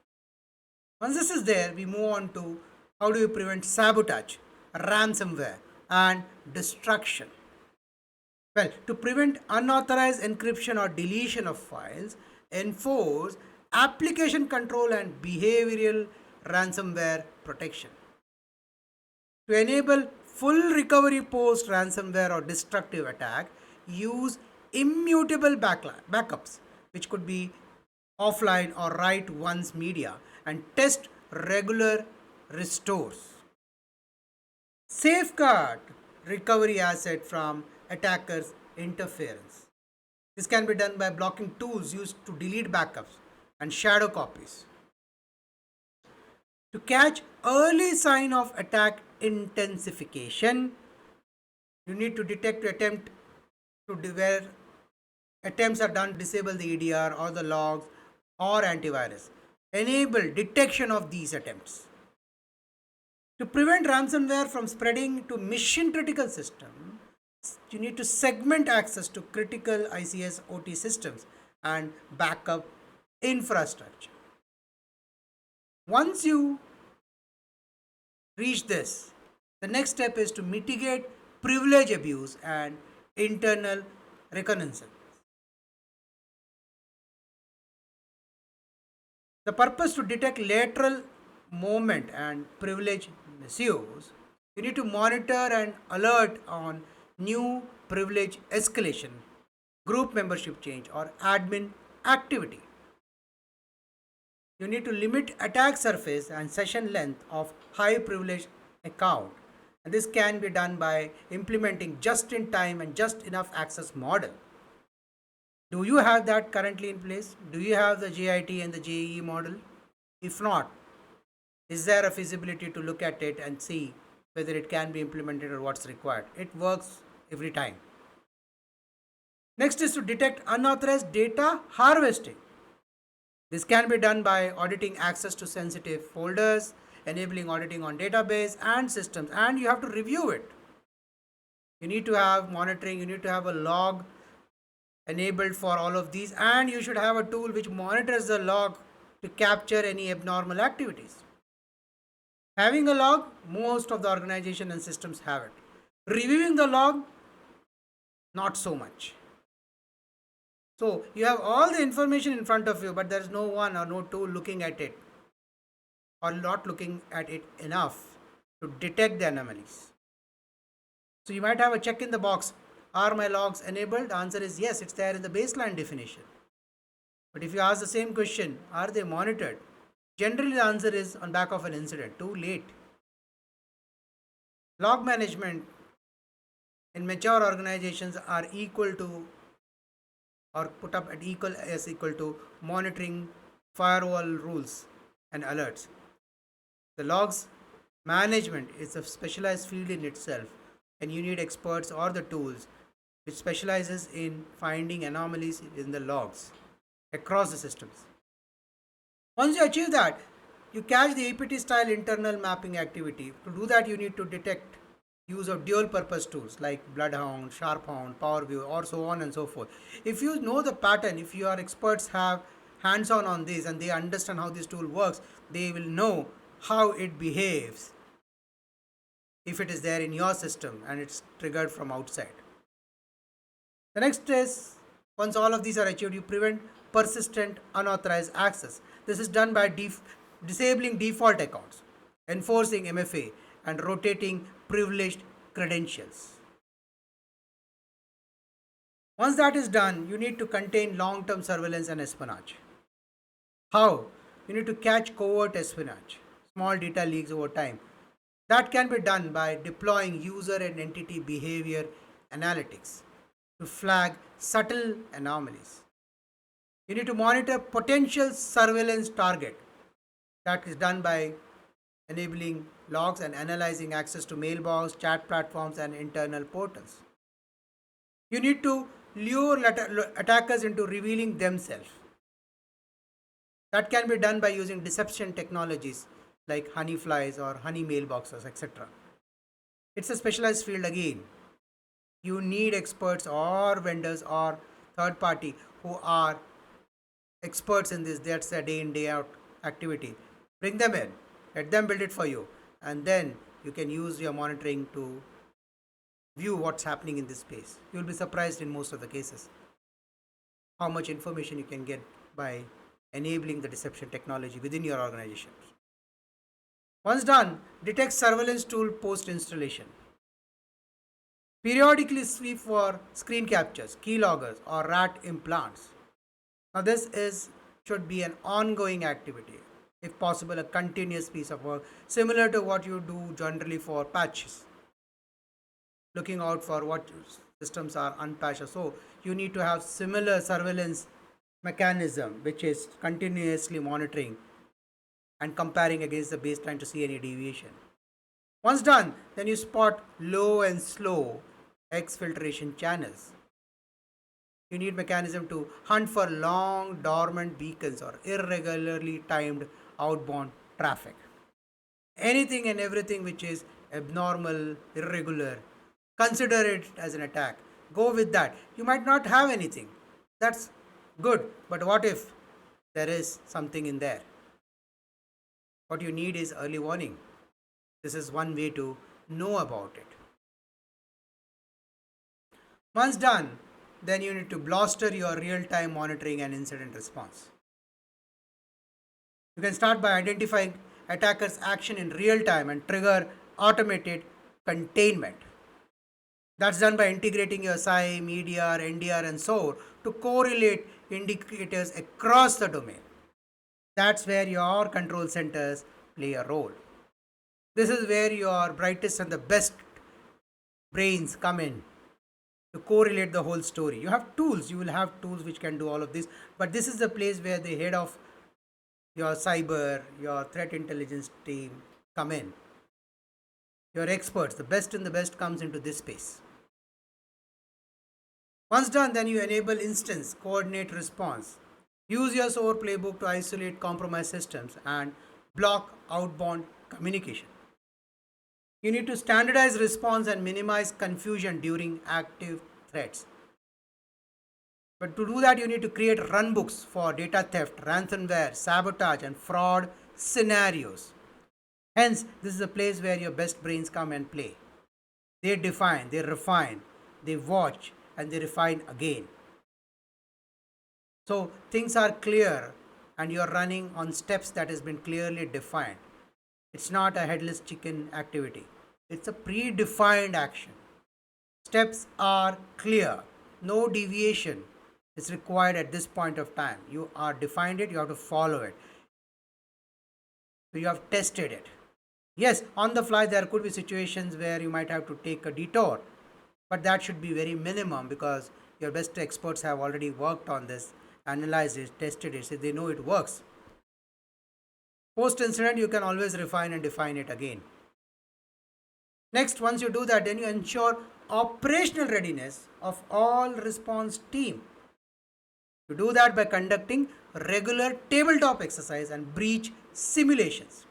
Once this is there, we move on to how do you prevent sabotage, ransomware, and destruction. Well, to prevent unauthorized encryption or deletion of files, enforce application control and behavioral ransomware protection. To enable full recovery post ransomware or destructive attack, use immutable backups, which could be offline or write once media, and test regular restores. Safeguard recovery asset from attackers' interference. This can be done by blocking tools used to delete backups and shadow copies. To catch early sign of attack intensification, you need to detect attempt to where attempts are done to disable the EDR or the logs or antivirus. Enable detection of these attempts. To prevent ransomware from spreading to mission critical systems, you need to segment access to critical ICS OT systems and backup infrastructure. Once you reach this, the next step is to mitigate privilege abuse and internal reconnaissance. The purpose to detect lateral movement and privilege misuse, you need to monitor and alert on new privilege escalation, group membership change, or admin activity. You need to limit attack surface and session length of high privilege account. And this can be done by implementing just in time and just enough access model. Do you have that currently in place? Do you have the JIT and the JEE model? If not, is there a feasibility to look at it and see whether it can be implemented or what's required? It works every time. Next is to detect unauthorized data harvesting. This can be done by auditing access to sensitive folders, enabling auditing on database and systems, and you have to review it. You need to have monitoring, you need to have a log enabled for all of these, and you should have a tool which monitors the log to capture any abnormal activities. Having a log, most of the organization and systems have it. Reviewing the log, not so much. So you have all the information in front of you, but there is no one or no tool looking at it, or not looking at it enough to detect the anomalies. So you might have a check in the box. Are my logs enabled? The answer is yes, it's there in the baseline definition. But if you ask the same question, are they monitored? Generally the answer is on back of an incident, too late. Log management in mature organizations are equal to or put up at equal to monitoring firewall rules and alerts. The logs management is a specialized field in itself, and you need experts or the tools which specializes in finding anomalies in the logs across the systems. Once you achieve that, you catch the APT style internal mapping activity. To do that, you need to detect use of dual purpose tools like Bloodhound, Sharphound, PowerView, or so on and so forth. If you know the pattern, if your experts have hands on this and they understand how this tool works, they will know how it behaves if it is there in your system and it's triggered from outside. The next is, once all of these are achieved, you prevent persistent unauthorized access. This is done by disabling default accounts, enforcing MFA, and rotating privileged credentials. Once that is done, you need to contain long-term surveillance and espionage. How? You need to catch covert espionage, small data leaks over time. That can be done by deploying user and entity behavior analytics to flag subtle anomalies. You need to monitor potential surveillance target. That is done by enabling logs and analyzing access to mailbox, chat platforms, and internal portals. You need to lure attackers into revealing themselves. That can be done by using deception technologies like honey flies or honey mailboxes, etc. It's a specialized field again. You need experts or vendors or third party who are experts in this. That's a day in day out activity. Bring them in, let them build it for you, and then you can use your monitoring to view what's happening in this space. You'll be surprised in most of the cases how much information you can get by enabling the deception technology within your organization. Once done, detect surveillance tool post installation. Periodically sweep for screen captures, keyloggers, or rat implants. Now, this is should be an ongoing activity, if possible, a continuous piece of work, similar to what you do generally for patches, looking out for what systems are unpatched. So, you need to have similar surveillance mechanism, which is continuously monitoring and comparing against the baseline to see any deviation. Once done, then you spot low and slow exfiltration channels. You need mechanism to hunt for long dormant beacons or irregularly timed outbound traffic. Anything and everything which is abnormal, irregular, consider it as an attack. Go with that. You might not have anything. That's good. But what if there is something in there? What you need is early warning. This is one way to know about it. Once done, then you need to bolster your real-time monitoring and incident response. You can start by identifying attackers' action in real time and trigger automated containment. That's done by integrating your SI, MEDR, NDR, and SOAR to correlate indicators across the domain. That's where your control centers play a role. This is where your brightest and the best brains come in to correlate the whole story. You have tools, you will have tools which can do all of this, but this is the place where the head of your cyber, your threat intelligence team come in. Your experts, the best in the best comes into this space. Once done, then you enable instance, coordinate response. Use your SOAR playbook to isolate compromised systems and block outbound communication. You need to standardize response and minimize confusion during active threats. But to do that, you need to create runbooks for data theft, ransomware, sabotage, and fraud scenarios. Hence, this is a place where your best brains come and play. They define, they refine, they watch, and they refine again. So things are clear and you're running on steps that has been clearly defined. It's not a headless chicken activity. It's a predefined action. Steps are clear. No deviation is required at this point of time. You are defined it, you have to follow it. So you have tested it. Yes, on the fly there could be situations where you might have to take a detour, but that should be very minimum because your best experts have already worked on this, analyzed it, tested it, so they know it works. Post incident, you can always refine and define it again. Next, once you do that, then you ensure operational readiness of all response team. You do that by conducting regular tabletop exercise and breach simulations.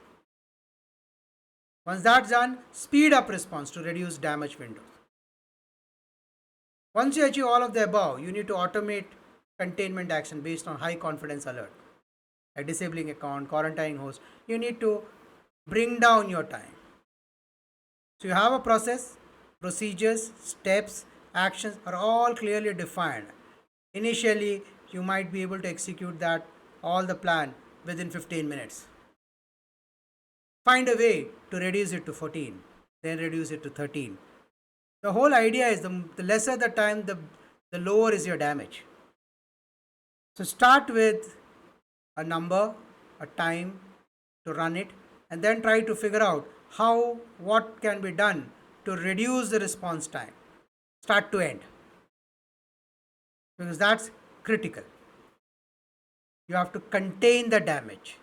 Once that's done, speed up response to reduce damage windows. Once you achieve all of the above, you need to automate containment action based on high confidence alert, like disabling account, quarantining host. You need to bring down your time. So you have a process, procedures, steps, actions are all clearly defined. Initially, you might be able to execute that all the plan within 15 minutes. Find a way to reduce it to 14, then reduce it to 13. The whole idea is the lesser the time, the lower is your damage. So start with a number, a time to run it, and then try to figure out what can be done to reduce the response time, start to end, because that's critical. You have to contain the damage.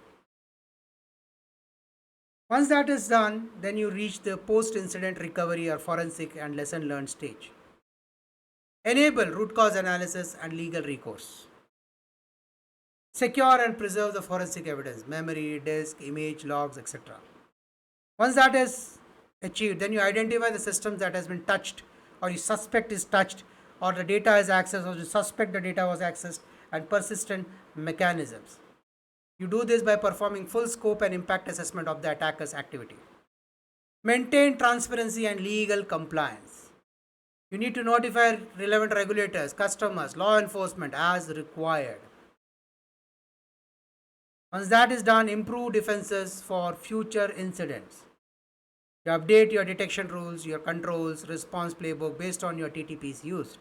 Once that is done, then you reach the post-incident recovery or forensic and lesson learned stage. Enable root cause analysis and legal recourse. Secure and preserve the forensic evidence, memory, disk, image, logs, etc. Once that is achieved, then you identify the systems that has been touched or you suspect is touched or the data is accessed or you suspect the data was accessed and persistent mechanisms. You do this by performing full scope and impact assessment of the attacker's activity. Maintain transparency and legal compliance. You need to notify relevant regulators, customers, law enforcement as required. Once that is done, improve defenses for future incidents. You update your detection rules, your controls, response playbook based on your TTPs used.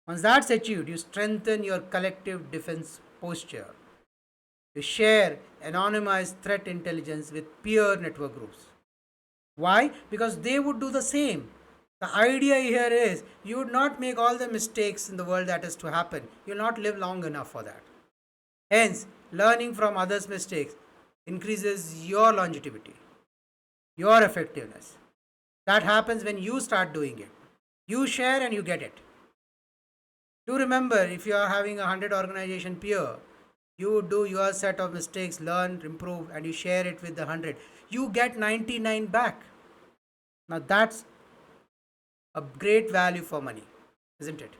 Once that's achieved, you strengthen your collective defense posture. You share anonymized threat intelligence with peer network groups. Why? Because they would do the same. The idea here is you would not make all the mistakes in the world that is to happen. You'll not live long enough for that. Hence, learning from others' mistakes increases your longevity, your effectiveness. That happens when you start doing it. You share and you get it. Do remember, if you are having 100 organization peer, you do your set of mistakes, learn, improve, and you share it with the 100. You get 99 back. Now that's a great value for money, isn't it?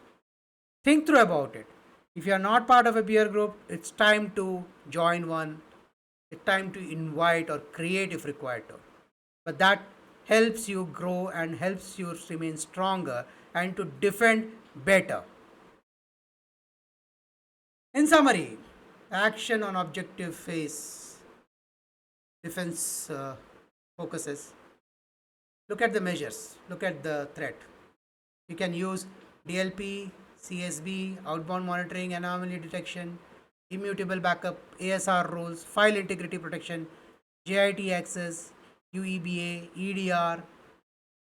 Think through about it. If you are not part of a peer group, it's time to join one. It's time to invite or create if required to. But that helps you grow and helps you remain stronger and to defend better. In summary, action on objective phase defense focuses. Look at the measures, look at the threat. You can use DLP, CSB, outbound monitoring, anomaly detection, immutable backup, ASR rules, file integrity protection, JIT access, UEBA, EDR,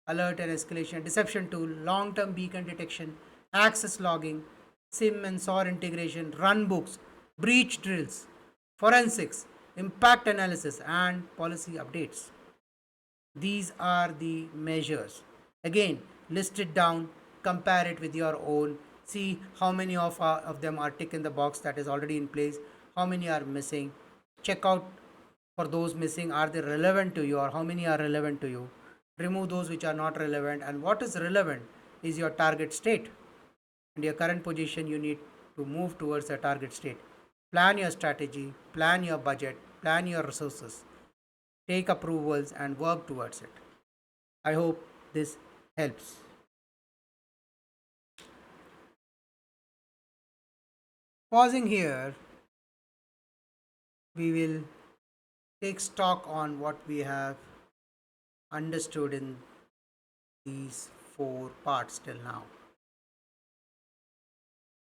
alert and escalation, deception tool, long term beacon detection, access logging, SIM and SOAR integration, run books, breach drills, forensics, impact analysis, and policy updates. These are the measures. Again, list it down, compare it with your own, see how many of them are tick in the box that is already in place, how many are missing. Check out for those missing, are they relevant to you or how many are relevant to you. Remove those which are not relevant, and what is relevant is your target state. And your current position, you need to move towards a target state. Plan your strategy, plan your budget, plan your resources, take approvals and work towards it. I hope this helps. Pausing here, we will take stock on what we have understood in these four parts till now.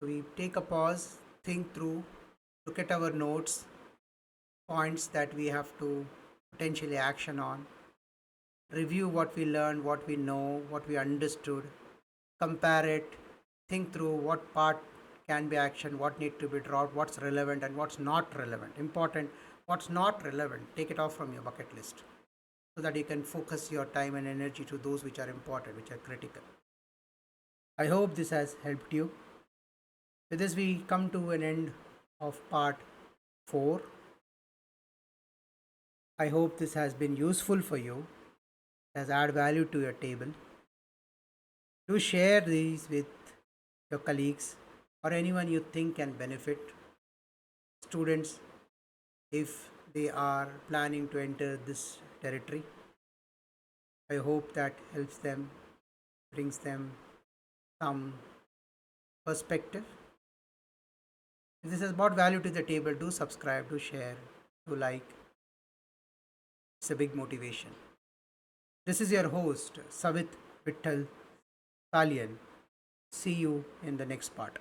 We take a pause, think through, look at our notes, points that we have to potentially action on, review what we learned, what we know, what we understood, compare it, think through what part can be action, what need to be dropped, what's relevant and what's not relevant. Important, what's not relevant, take it off from your bucket list so that you can focus your time and energy to those which are important, which are critical. I hope this has helped you. With this, we come to an end of part 4. I hope this has been useful for you, has added value to your table. Do share these with your colleagues or anyone you think can benefit. Students, if they are planning to enter this territory, I hope that helps them, brings them some perspective. If this has brought value to the table, do subscribe, do share, do like. It's a big motivation. This is your host, Savit Vittal Salian. See you in the next part.